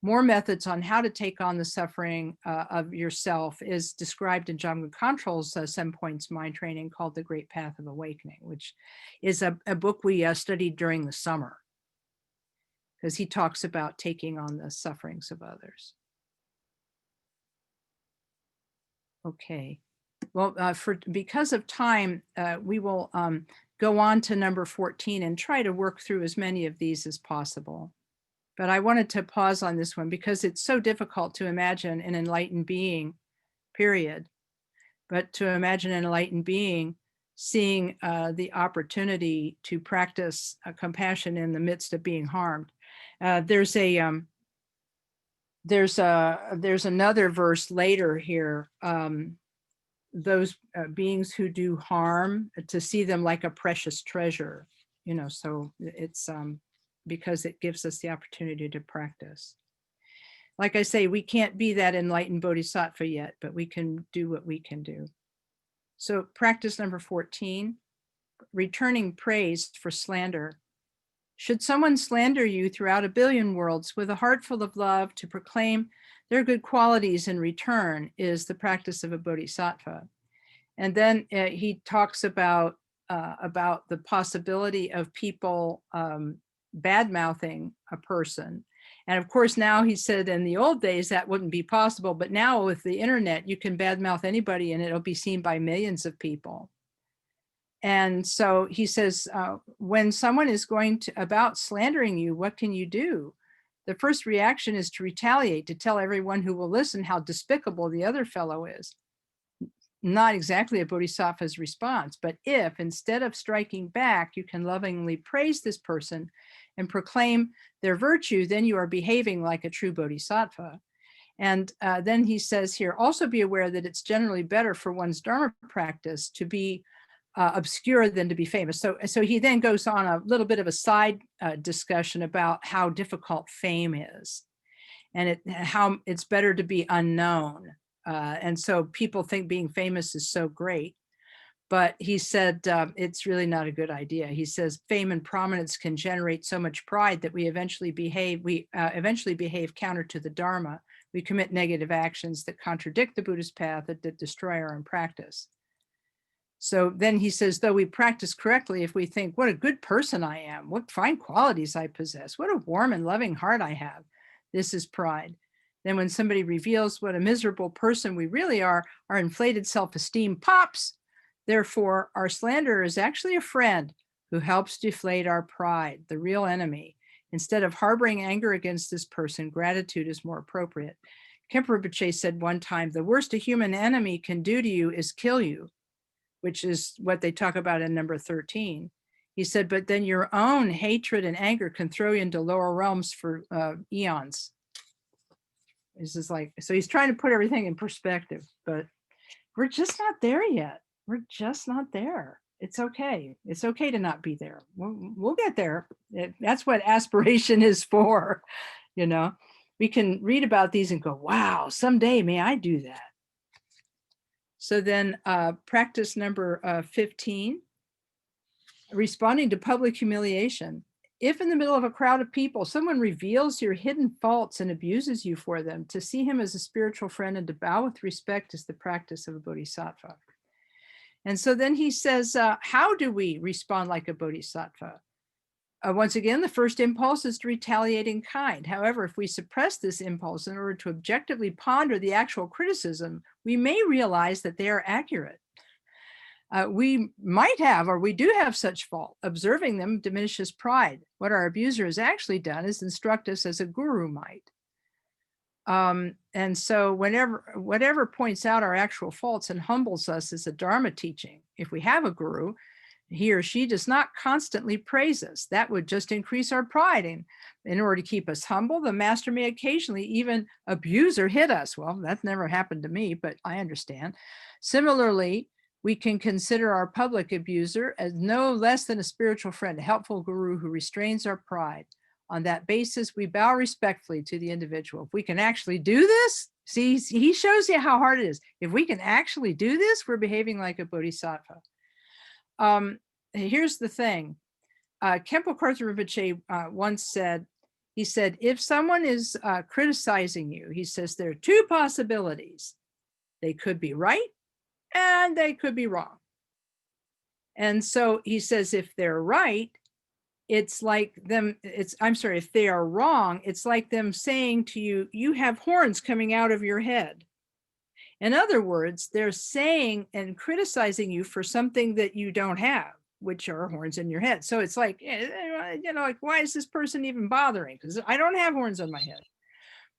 More methods on how to take on the suffering of yourself is described in John Control's 7 Points Mind Training, called The Great Path of Awakening, which is a book we studied during the summer, because he talks about taking on the sufferings of others. Okay, well, because of time, we will go on to number 14 and try to work through as many of these as possible. But I wanted to pause on this one because it's so difficult to imagine an enlightened being, period. But to imagine an enlightened being seeing the opportunity to practice compassion in the midst of being harmed. There's another verse later here. Those beings who do harm, to see them like a precious treasure, you know, so it's because it gives us the opportunity to practice. Like I say, we can't be that enlightened bodhisattva yet, but we can do what we can do. So practice number 14, returning praise for slander. Should someone slander you throughout a billion worlds with a heart full of love to proclaim their good qualities in return, is the practice of a bodhisattva. And then he talks about the possibility of people bad-mouthing a person. And of course, now he said in the old days that wouldn't be possible, but now with the internet, you can badmouth anybody and it'll be seen by millions of people. And so he says, when someone is going about slandering you, what can you do? The first reaction is to retaliate, to tell everyone who will listen how despicable the other fellow is. Not exactly a bodhisattva's response, but if instead of striking back, you can lovingly praise this person and proclaim their virtue, then you are behaving like a true bodhisattva. And then he says here, also be aware that it's generally better for one's Dharma practice to be obscure than to be famous. So he then goes on a little bit of a side discussion about how difficult fame is, and how it's better to be unknown. And so people think being famous is so great, but he said it's really not a good idea. He says fame and prominence can generate so much pride that we eventually behave counter to the Dharma. We commit negative actions that contradict the Buddhist path, that destroy our own practice. So then he says, though we practice correctly, if we think, what a good person I am, what fine qualities I possess, what a warm and loving heart I have, this is pride. Then when somebody reveals what a miserable person we really are, our inflated self-esteem pops. Therefore, our slanderer is actually a friend who helps deflate our pride, the real enemy. Instead of harboring anger against this person, gratitude is more appropriate. Khenpo Rinpoche said one time, the worst a human enemy can do to you is kill you, which is what they talk about in number 13. He said, but then your own hatred and anger can throw you into lower realms for eons. This is like, so he's trying to put everything in perspective, but we're just not there yet. We're just not there. It's okay. It's okay to not be there. We'll get there. That's what aspiration is for. You know, we can read about these and go, wow, someday may I do that. So then practice number 15. responding to public humiliation. If in the middle of a crowd of people, someone reveals your hidden faults and abuses you for them, to see him as a spiritual friend and to bow with respect is the practice of a bodhisattva. And so then he says, how do we respond like a bodhisattva? Once again, the first impulse is to retaliate in kind. However, if we suppress this impulse in order to objectively ponder the actual criticism, we may realize that they are accurate. We might have, or we do have such fault. Observing them diminishes pride. What our abuser has actually done is instruct us as a guru might. And so whatever points out our actual faults and humbles us is a Dharma teaching. If we have a guru, he or she does not constantly praise us. That would just increase our pride. And in order to keep us humble, the master may occasionally even abuse or hit us. Well, that's never happened to me, but I understand. Similarly, we can consider our public abuser as no less than a spiritual friend, a helpful guru who restrains our pride. On that basis, we bow respectfully to the individual. If we can actually do this, see, he shows you how hard it is. If we can actually do this, we're behaving like a bodhisattva. Here's the thing. Khenpo Karthar Rinpoche once said, he said, if someone is criticizing you, he says there are two possibilities. They could be right and they could be wrong. And so he says, if they're right, it's like them, if they are wrong, it's like them saying to you, you have horns coming out of your head. In other words, they're saying and criticizing you for something that you don't have, which are horns in your head. So it's like, like, why is this person even bothering? Because I don't have horns on my head.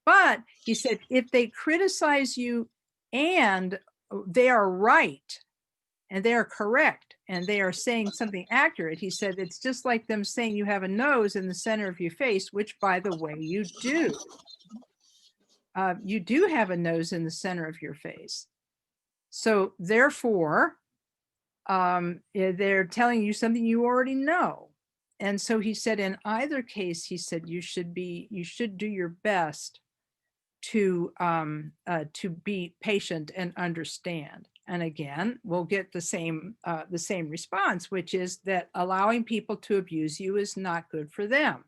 But he said, if they criticize you and they are right, and they are correct, and they are saying something accurate, he said, it's just like them saying you have a nose in the center of your face, which, by the way, you do. You do have a nose in the center of your face. So therefore, they're telling you something you already know. And so he said, in either case, he said, you should do your best to be patient and understand. And again, we'll get the same response, which is that allowing people to abuse you is not good for them.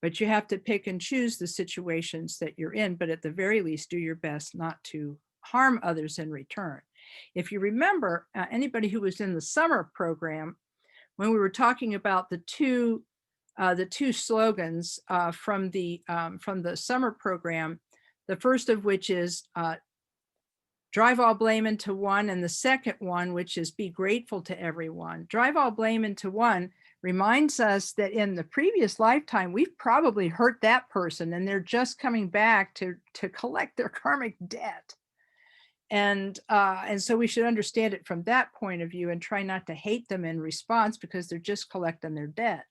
But you have to pick and choose the situations that you're in, but at the very least, do your best not to harm others in return. If you remember, anybody who was in the summer program, when we were talking about the two slogans from the summer program, the first of which is drive all blame into one, and the second one, which is be grateful to everyone. Drive all blame into one reminds us that in the previous lifetime, we've probably hurt that person and they're just coming back to collect their karmic debt. And so we should understand it from that point of view and try not to hate them in response because they're just collecting their debt.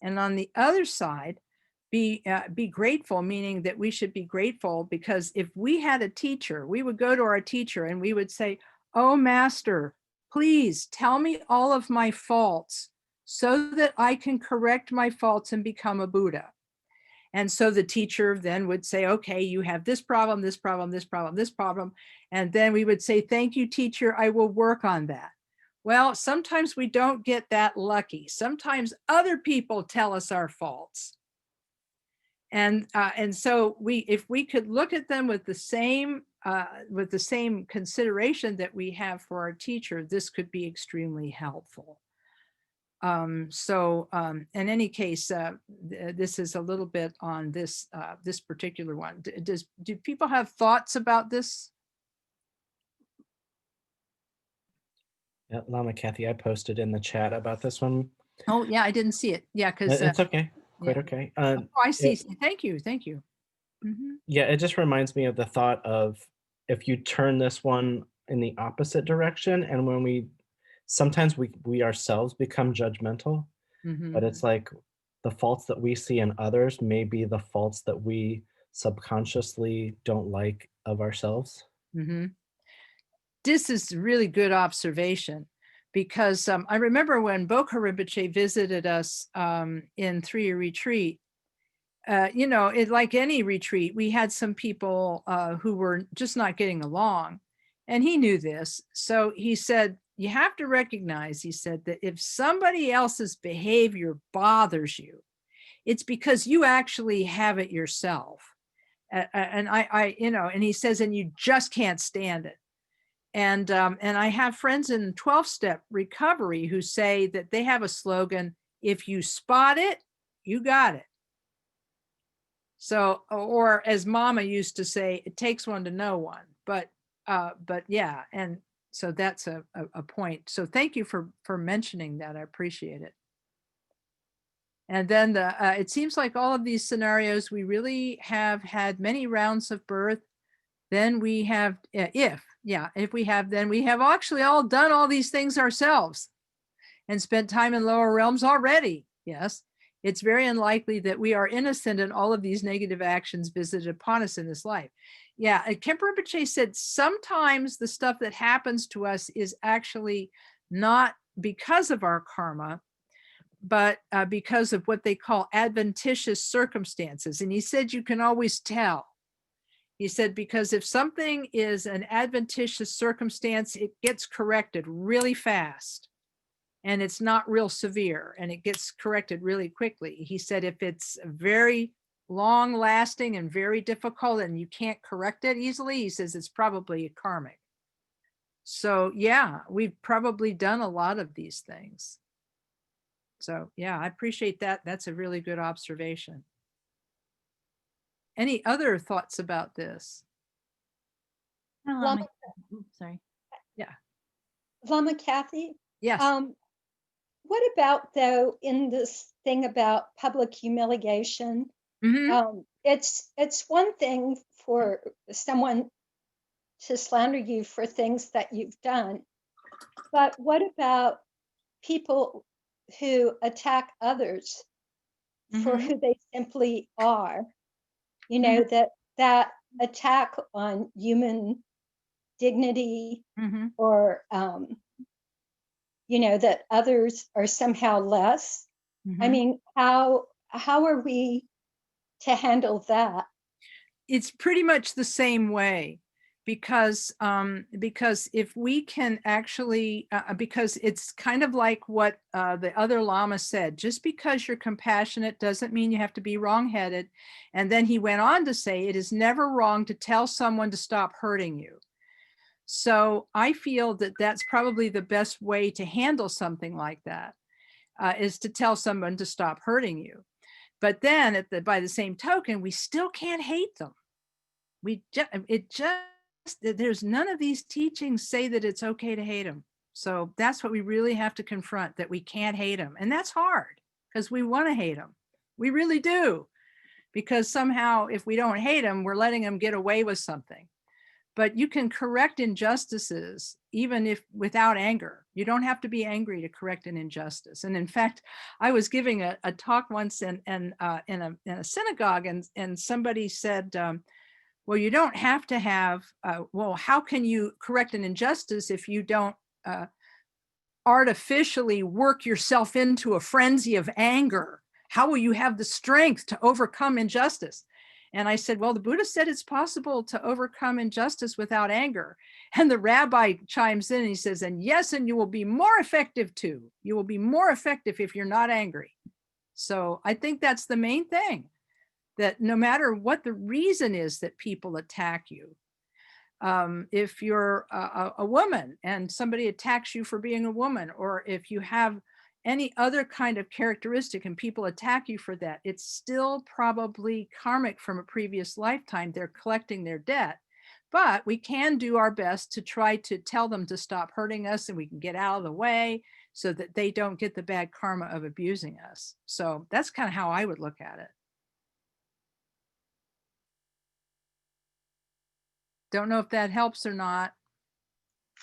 And on the other side, be grateful, meaning that we should be grateful because if we had a teacher, we would go to our teacher and we would say, oh, master, please tell me all of my faults so that I can correct my faults and become a Buddha. And so the teacher then would say, okay, you have this problem, this problem, this problem, this problem. And then we would say, thank you, teacher, I will work on that. Well, sometimes we don't get that lucky. Sometimes other people tell us our faults. And so if we could look at them with the same consideration that we have for our teacher, this could be extremely helpful. In any case, this is a little bit on this particular one. Do people have thoughts about this? Yeah, Lama Kathy, I posted in the chat about this one. Oh yeah, I didn't see it. Yeah, because it's okay. Quite yeah. okay. I see. Thank you. Mm-hmm. Yeah, it just reminds me of the thought of if you turn this one in the opposite direction, and when sometimes we ourselves become judgmental, Mm-hmm. but it's like the faults that we see in others may be the faults that we subconsciously don't like of ourselves. Mm-hmm. This is really good observation because I remember when Bokha Rinpoche visited us in 3-year retreat, like any retreat, we had some people who were just not getting along, and he knew this. So he said, you have to recognize, he said, that if somebody else's behavior bothers you, it's because you actually have it yourself. And and he says, and you just can't stand it. And I have friends in 12-step recovery who say that they have a slogan: if you spot it, you got it. So, or as Mama used to say, it takes one to know one. But yeah, and so that's a point. So thank you for mentioning that. I appreciate it. And then it seems like all of these scenarios, we really have had many rounds of birth. Then we have, if we have, then we have actually all done all these things ourselves and spent time in lower realms already. Yes, it's very unlikely that we are innocent in all of these negative actions visited upon us in this life. Yeah, Kemper Rinpoche said sometimes the stuff that happens to us is actually not because of our karma, but because of what they call adventitious circumstances. And he said you can always tell. He said, because if something is an adventitious circumstance, it gets corrected really fast and it's not real severe and it gets corrected really quickly. He said, if it's very long lasting and very difficult and you can't correct it easily, he says it's probably karmic. So yeah, we've probably done a lot of these things. So yeah, I appreciate that. That's a really good observation. Any other thoughts about this? Lama, Sorry. Yeah. Lama Kathy, Yes. what about though in this thing about public humiliation? It's one thing for someone to slander you for things that you've done, but what about people who attack others for who they simply are? You know, that attack on human dignity, or you know, that others are somehow less. I mean, how are we to handle that? It's pretty much the same way, because if we can actually, because it's kind of like what the other Lama said, just because you're compassionate doesn't mean you have to be wrongheaded. And then he went on to say, it is never wrong to tell someone to stop hurting you. So I feel that that's probably the best way to handle something like that, is to tell someone to stop hurting you. But then by the same token, we still can't hate them. There's none of these teachings say that it's okay to hate them. So that's what we really have to confront, that we can't hate them. And that's hard because we want to hate them. We really do. Because somehow if we don't hate them, we're letting them get away with something. But you can correct injustices even if without anger. You don't have to be angry to correct an injustice. And in fact, I was giving a talk once in a synagogue, and somebody said, well, you don't have to have, well, how can you correct an injustice if you don't artificially work yourself into a frenzy of anger? How will you have the strength to overcome injustice? And I said, well, the Buddha said it's possible to overcome injustice without anger. And the rabbi chimes in and he says, and yes, and you will be more effective too. You will be more effective if you're not angry. So I think that's the main thing, that no matter what the reason is that people attack you, if you're a woman and somebody attacks you for being a woman, or if you have any other kind of characteristic and people attack you for that, it's still probably karmic from a previous lifetime. They're collecting their debt. But we can do our best to try to tell them to stop hurting us, and we can get out of the way so that they don't get the bad karma of abusing us. So that's kind of how I would look at it. Don't know if that helps or not.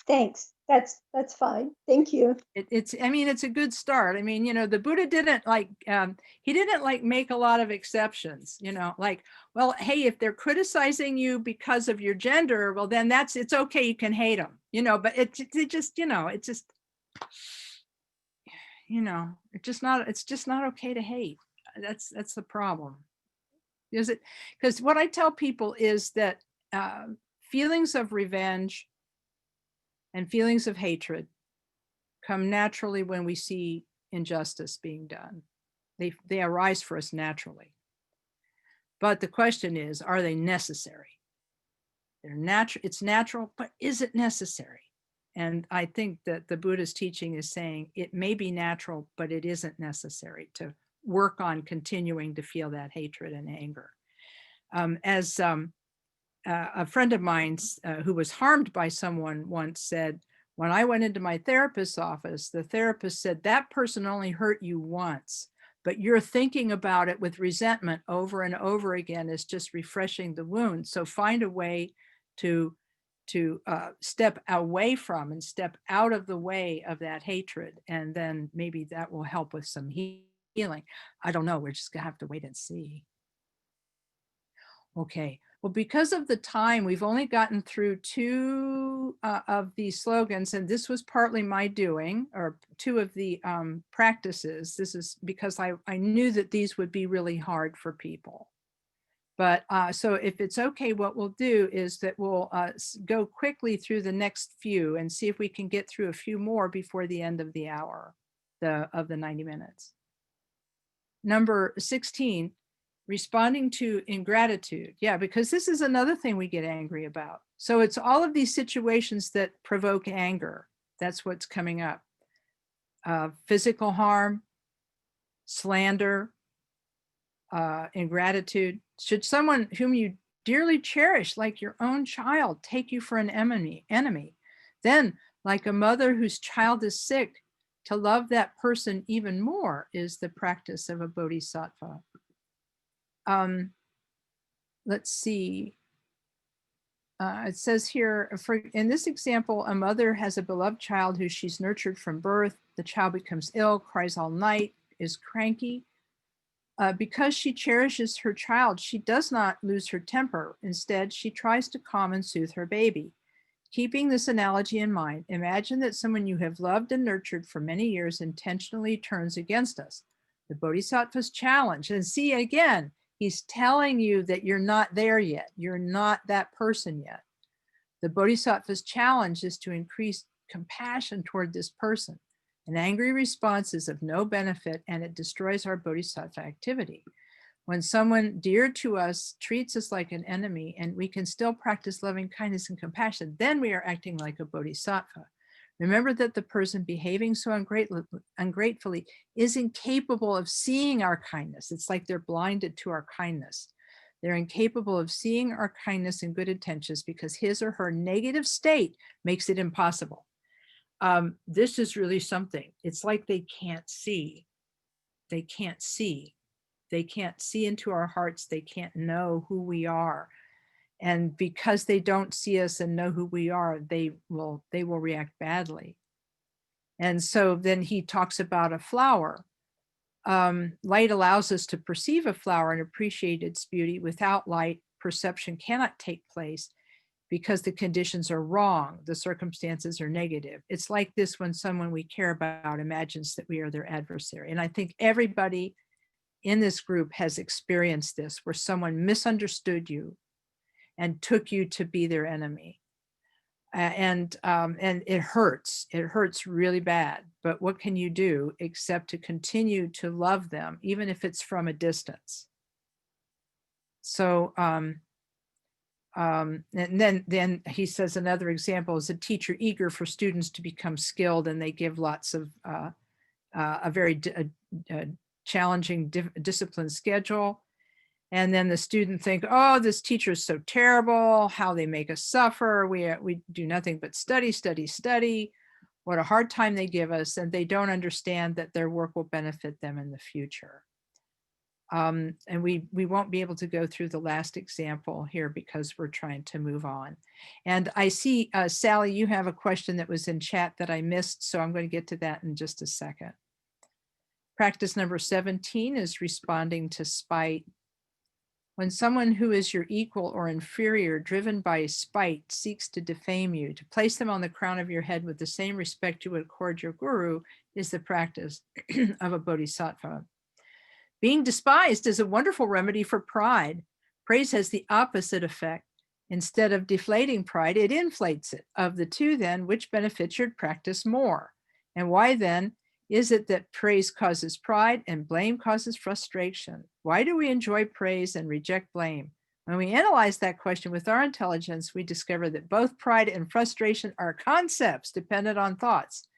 Thanks. That's fine. Thank you. I mean, it's a good start. I mean, you know, the Buddha didn't like, he didn't like make a lot of exceptions, you know, like, well, hey, if they're criticizing you because of your gender, well, then it's okay. You can hate them, you know, but it just, you know, it's just not okay to hate. That's the problem. Because what I tell people is that feelings of revenge and feelings of hatred come naturally when we see injustice being done. They arise for us naturally. But the question is, are they necessary? They're natural, it's natural, but is it necessary? And I think that the Buddha's teaching is saying it may be natural, but it isn't necessary to work on continuing to feel that hatred and anger. As a friend of mine who was harmed by someone once said, when I went into my therapist's office, the therapist said, that person only hurt you once, but you're thinking about it with resentment over and over again is just refreshing the wound. So find a way to step away from and step out of the way of that hatred. And then maybe that will help with some healing. I don't know. We're just gonna have to wait and see. Okay. Well, because of the time, we've only gotten through two of these slogans, and this was partly my doing, or two of the practices. This is because I knew that these would be really hard for people. But so if it's okay, what we'll do is that we'll go quickly through the next few and see if we can get through a few more before the end of the hour of the 90 minutes. Number 16, responding to ingratitude. Yeah, because this is another thing we get angry about. So it's all of these situations that provoke anger. That's what's coming up. Physical harm, slander, ingratitude. Should someone whom you dearly cherish, like your own child, take you for an enemy, then like a mother whose child is sick, to love that person even more is the practice of a bodhisattva. Let's see. It says here, in this example, a mother has a beloved child who she's nurtured from birth. The child becomes ill, cries all night, is cranky. Because she cherishes her child, she does not lose her temper. Instead, she tries to calm and soothe her baby. Keeping this analogy in mind, imagine that someone you have loved and nurtured for many years intentionally turns against us. The Bodhisattva's challenge, and see again, he's telling you that you're not there yet. You're not that person yet. The Bodhisattva's challenge is to increase compassion toward this person. An angry response is of no benefit and it destroys our bodhisattva activity. When someone dear to us treats us like an enemy and we can still practice loving kindness and compassion, then we are acting like a bodhisattva. Remember that the person behaving so ungratefully is incapable of seeing our kindness. It's like they're blinded to our kindness. They're incapable of seeing our kindness and good intentions because his or her negative state makes it impossible. This is really something. It's like they can't see. They can't see. They can't see into our hearts. They can't know who we are. And because they don't see us and know who we are, they will react badly. And so then he talks about a flower. Light allows us to perceive a flower and appreciate its beauty. Without light, perception cannot take place because the conditions are wrong, the circumstances are negative. It's like this when someone we care about imagines that we are their adversary. And I think everybody in this group has experienced this, where someone misunderstood you and took you to be their enemy. And it hurts. It hurts really bad. But what can you do except to continue to love them, even if it's from a distance? So, and then he says another example is a teacher eager for students to become skilled, and they give lots of a very challenging discipline schedule. And then the student think, oh, this teacher is so terrible, how they make us suffer. We do nothing but study, study, study. What a hard time they give us. And they don't understand that their work will benefit them in the future. And we won't be able to go through the last example here because we're trying to move on. And I see, Sally, you have a question that was in chat that I missed, so I'm going to get to that in just a second. Practice number 17 is responding to spite. When someone who is your equal or inferior, driven by spite, seeks to defame you, to place them on the crown of your head with the same respect you would accord your guru, is the practice of a bodhisattva. Being despised is a wonderful remedy for pride. Praise has the opposite effect. Instead of deflating pride, it inflates it. Of the two, then, which benefits your practice more? And why then is it that praise causes pride and blame causes frustration? Why do we enjoy praise and reject blame? When we analyze that question with our intelligence, we discover that both pride and frustration are concepts dependent on thoughts.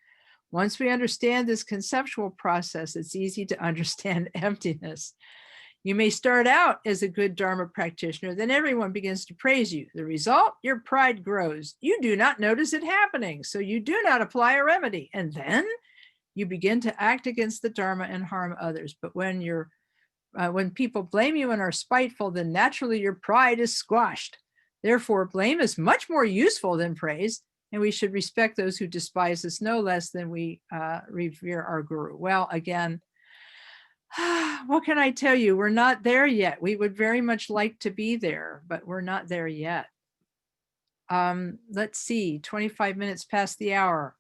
Once we understand this conceptual process, it's easy to understand emptiness. You may start out as a good Dharma practitioner, then everyone begins to praise you. The result, your pride grows. You do not notice it happening, so you do not apply a remedy. And then you begin to act against the Dharma and harm others. But when people blame you and are spiteful, then naturally your pride is squashed. Therefore, blame is much more useful than praise, and we should respect those who despise us no less than we revere our guru. Well, again, what can I tell you? We're not there yet. We would very much like to be there, but we're not there yet. Let's see, 25 minutes past the hour.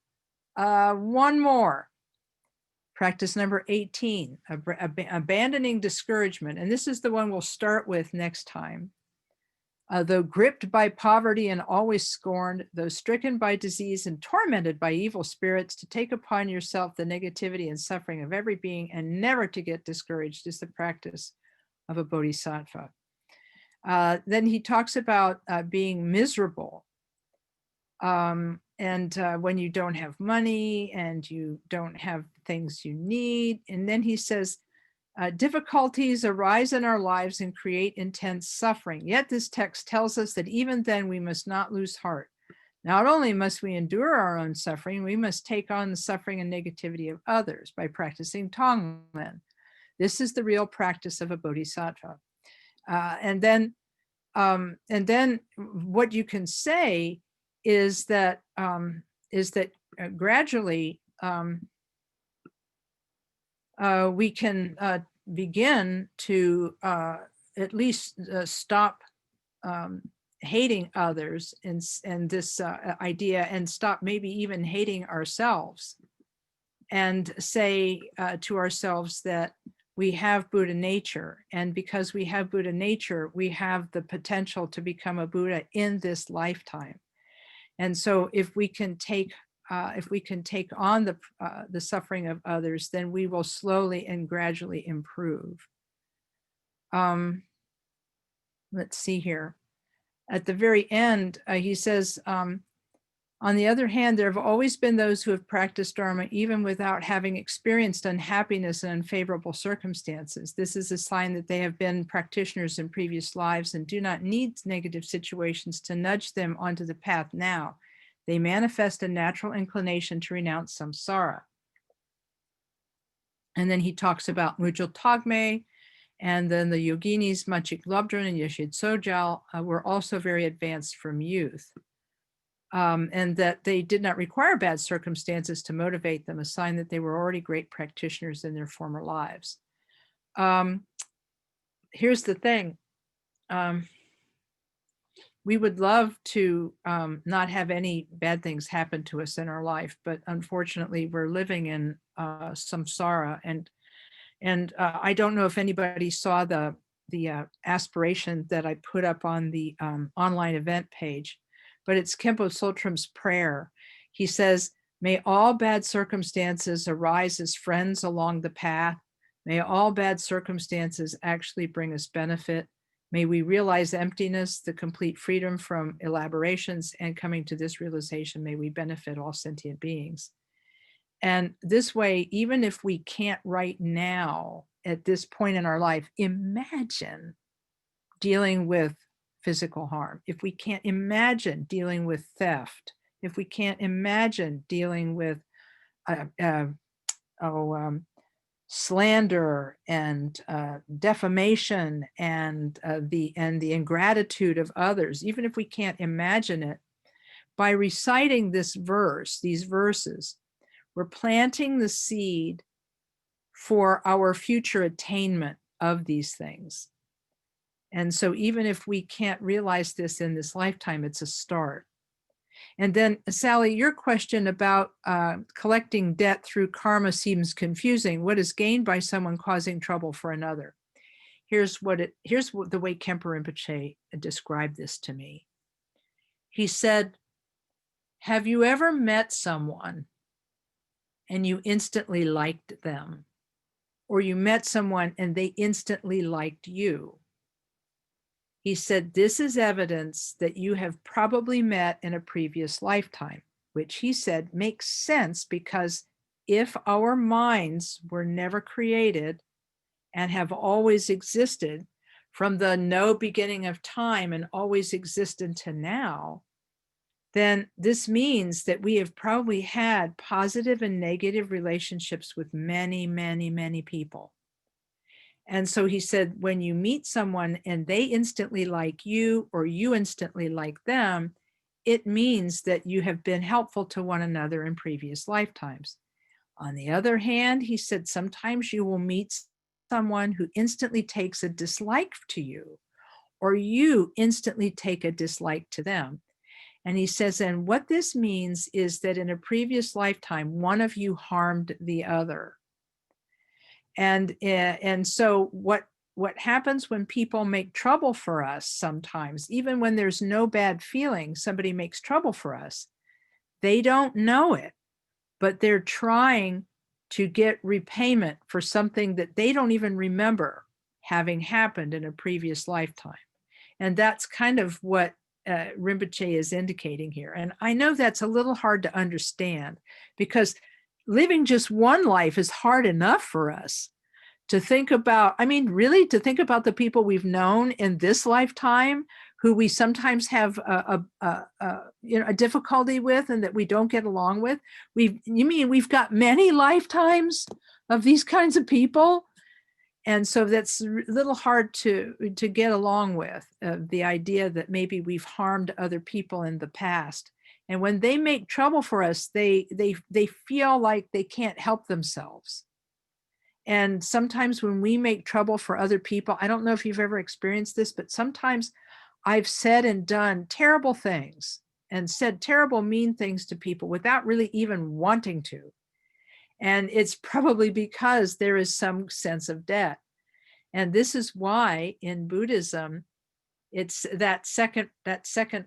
One more. Practice number 18, abandoning discouragement. And this is the one we'll start with next time. Though gripped by poverty and always scorned, though stricken by disease and tormented by evil spirits, to take upon yourself the negativity and suffering of every being and never to get discouraged is the practice of a bodhisattva. Then he talks about being miserable. And when you don't have money and you don't have things you need. And then he says, difficulties arise in our lives and create intense suffering. Yet this text tells us that even then we must not lose heart. Not only must we endure our own suffering, we must take on the suffering and negativity of others by practicing Tonglen. This is the real practice of a bodhisattva. And then what you can say is that gradually we can begin to at least stop hating others and this idea, and stop maybe even hating ourselves, and say to ourselves that we have Buddha nature, and because we have Buddha nature, we have the potential to become a Buddha in this lifetime. And so if we can take on the suffering of others, then we will slowly and gradually improve. Let's see here. At the very end, he says, on the other hand, there have always been those who have practiced Dharma even without having experienced unhappiness and unfavorable circumstances. This is a sign that they have been practitioners in previous lives and do not need negative situations to nudge them onto the path now. They manifest a natural inclination to renounce samsara. And then he talks about Mujal Tagme, and then the yoginis Machik Lobdran and Yeshid Sojal were also very advanced from youth. And that they did not require bad circumstances to motivate them, a sign that they were already great practitioners in their former lives. Here's the thing. We would love to not have any bad things happen to us in our life, but unfortunately we're living in samsara. And I don't know if anybody saw the aspiration that I put up on the online event page, but it's Khenpo Tsultrim's prayer. He says, may all bad circumstances arise as friends along the path. May all bad circumstances actually bring us benefit. May we realize emptiness, the complete freedom from elaborations, and coming to this realization, may we benefit all sentient beings. And this way, even if we can't right now, at this point in our life, imagine dealing with physical harm. If we can't imagine dealing with theft, if we can't imagine dealing with slander and defamation and the ingratitude of others, even if we can't imagine it, by reciting these verses, we're planting the seed for our future attainment of these things. And so even if we can't realize this in this lifetime, it's a start. And then, Sally, your question about collecting debt through karma seems confusing. What is gained by someone causing trouble for another? Here's the way Khenpo Rinpoche described this to me. He said, have you ever met someone and you instantly liked them, or you met someone and they instantly liked you. He said, this is evidence that you have probably met in a previous lifetime, which he said makes sense, because if our minds were never created and have always existed from the no beginning of time and always existed to now, then this means that we have probably had positive and negative relationships with many, many, many people. And so he said, when you meet someone and they instantly like you, or you instantly like them, it means that you have been helpful to one another in previous lifetimes. On the other hand, he said, sometimes you will meet someone who instantly takes a dislike to you, or you instantly take a dislike to them. And he says, and what this means is that in a previous lifetime, one of you harmed the other. And so what happens when people make trouble for us sometimes, even when there's no bad feeling, somebody makes trouble for us, they don't know it, but they're trying to get repayment for something that they don't even remember having happened in a previous lifetime. And that's kind of what Rinpoche is indicating here. And I know that's a little hard to understand, because living just one life is hard enough for us. To think about, I mean, really, to think about the people we've known in this lifetime who we sometimes have a difficulty with and that we don't get along with. You mean we've got many lifetimes of these kinds of people? And so that's a little hard to get along with, the idea that maybe we've harmed other people in the past. And when they make trouble for us, they feel like they can't help themselves. And sometimes when we make trouble for other people, I don't know if you've ever experienced this, but sometimes I've said and done terrible things and said terrible, mean things to people without really even wanting to. And it's probably because there is some sense of debt. And this is why in Buddhism, it's that second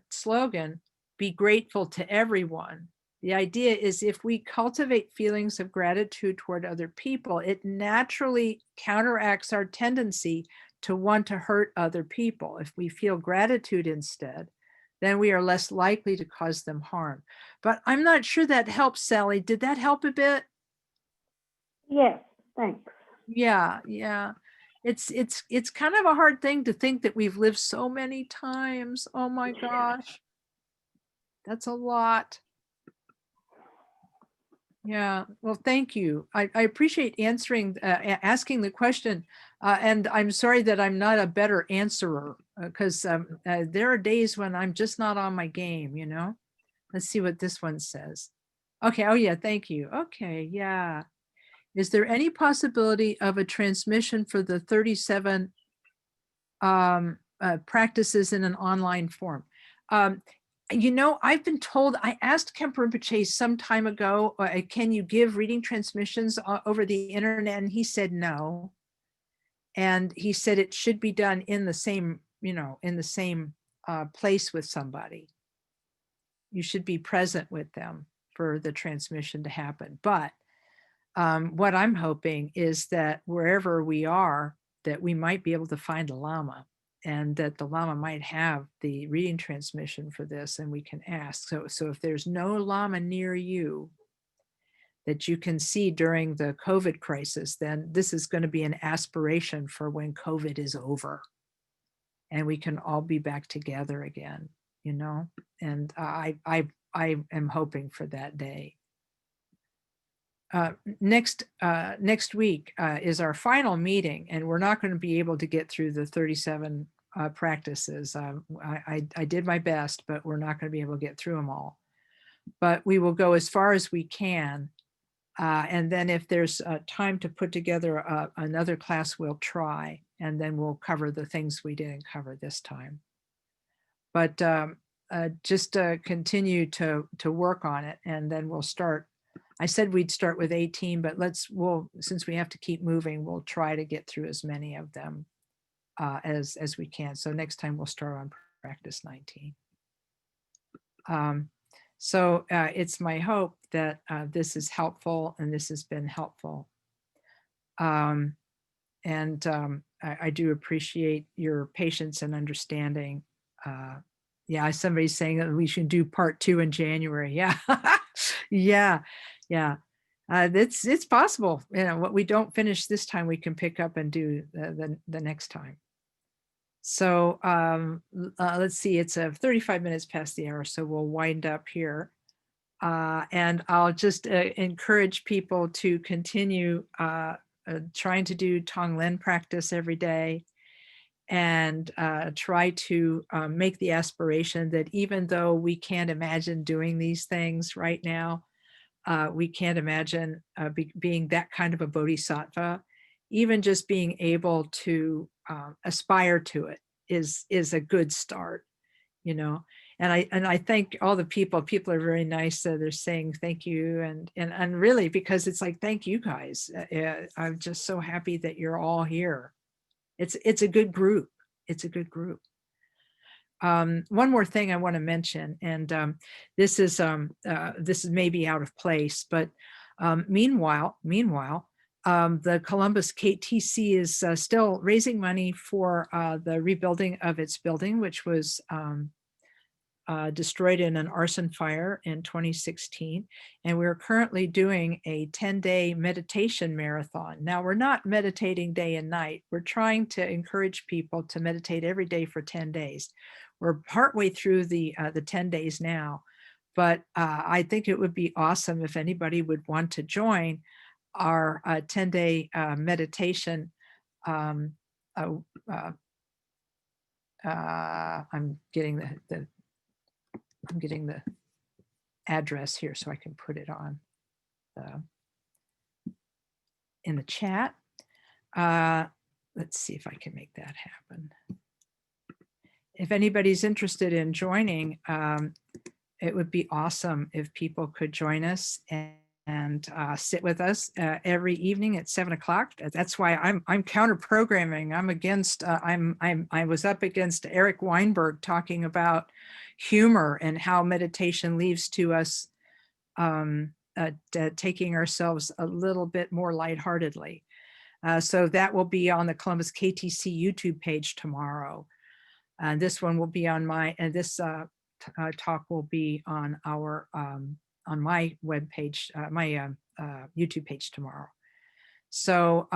slogan, be grateful to everyone. The idea is if we cultivate feelings of gratitude toward other people, it naturally counteracts our tendency to want to hurt other people. If we feel gratitude instead, then we are less likely to cause them harm. But I'm not sure that helps, Sally. Did that help a bit? Yes, thanks. Yeah. It's kind of a hard thing to think that we've lived so many times. Oh my gosh. That's a lot. Yeah, well, thank you. I appreciate asking the question. And I'm sorry that I'm not a better answerer, because there are days when I'm just not on my game, you know? Let's see what this one says. Okay, oh yeah, thank you. Okay, yeah. Is there any possibility of a transmission for the 37 practices in an online form? I've been told, I asked Kempo Rinpoche some time ago, can you give reading transmissions over the internet? And he said no. And he said it should be done in the same, place with somebody. You should be present with them for the transmission to happen. But what I'm hoping is that wherever we are, that we might be able to find a Lama, and that the Lama might have the reading transmission for this, and we can ask. So if there's no Lama near you that you can see during the COVID crisis, then this is going to be an aspiration for when COVID is over and we can all be back together again, and I am hoping for that day. Next week is our final meeting, and we're not going to be able to get through the 37 practices. I did my best, but we're not going to be able to get through them all. But we will go as far as we can. And then if there's time to put together another class, we'll try, and then we'll cover the things we didn't cover this time. But just continue to work on it, and then we'll start. I said we'd start with 18, but since we have to keep moving, we'll try to get through as many of them as we can. So next time we'll start on practice 19. So it's my hope that this is helpful and this has been helpful. I do appreciate your patience and understanding. Yeah, somebody's saying that we should do part 2 in January. Yeah, yeah. It's possible. You know, what we don't finish this time, we can pick up and do the next time. So let's see, it's 35 minutes past the hour, so we'll wind up here. And I'll just encourage people to continue trying to do Tonglen practice every day, and try to make the aspiration that even though we can't imagine doing these things right now, we can't imagine being that kind of a bodhisattva. Even just being able to aspire to it is a good start, you know. And I thank all the people. People are very nice. They're saying thank you, and really, because it's like, thank you guys. I'm just so happy that you're all here. It's a good group. It's a good group. One more thing I want to mention, and this is maybe out of place, but meanwhile, the Columbus KTC is still raising money for the rebuilding of its building, which was destroyed in an arson fire in 2016. And we're currently doing a 10-day meditation marathon. Now, we're not meditating day and night. We're trying to encourage people to meditate every day for 10 days. We're partway through the 10 days now, but I think it would be awesome if anybody would want to join our 10-day meditation. I'm getting the address here so I can put it on in the chat. Let's see if I can make that happen. If anybody's interested in joining, it would be awesome if people could join us and sit with us every evening at 7 o'clock. That's why I'm counter programming. I'm against. I was up against Eric Weinberg talking about humor and how meditation leads to us taking ourselves a little bit more lightheartedly. So that will be on the Columbus KTC YouTube page tomorrow. This one will be on my, and this talk will be on our on my webpage, my YouTube page tomorrow. So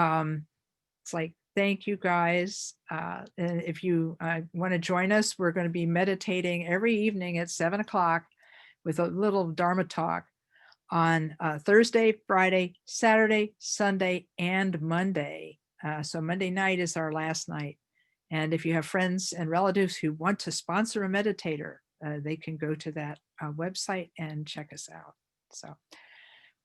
it's like, thank you guys. And if you want to join us, we're going to be meditating every evening at 7 o'clock with a little Dharma talk on Thursday, Friday, Saturday, Sunday, and Monday. So Monday night is our last night. And if you have friends and relatives who want to sponsor a meditator, they can go to that website and check us out. So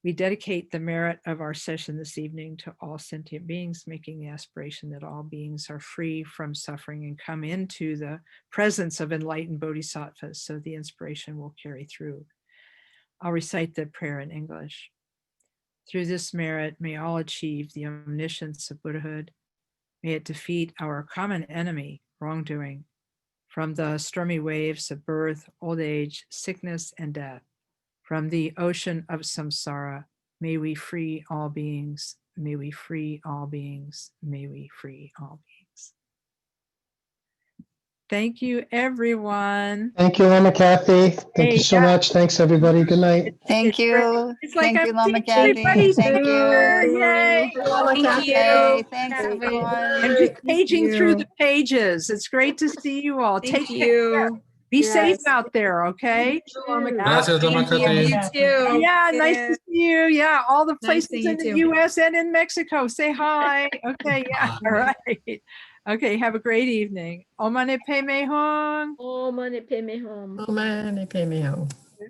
we dedicate the merit of our session this evening to all sentient beings, making the aspiration that all beings are free from suffering and come into the presence of enlightened bodhisattvas, so the inspiration will carry through. I'll recite the prayer in English. Through this merit, may all achieve the omniscience of Buddhahood. May it defeat our common enemy, wrongdoing, from the stormy waves of birth, old age, sickness, and death. From the ocean of samsara, may we free all beings. May we free all beings. May we free all beings. Thank you, everyone. Thank you, Lama Kathy. Thank you so much. Thanks, everybody. Good night. Thank you. It's like Thank I'm you, Lama teaching Kathy. everybody's Thank here. you. Yay. Thank you. Hey, thanks, everyone. I'm just paging through the pages. It's great to see you all. Take care. Be safe out there, okay? Gracias, Lama Kathy. You too. Yeah, nice to see you. Yeah, all the Nice places seeing you in the too. US and in Mexico. Say hi. Okay, yeah, all right. Okay, have a great evening. Om Mani Padme Hum. Oh, money, pay me home. Oh man, they pay me home.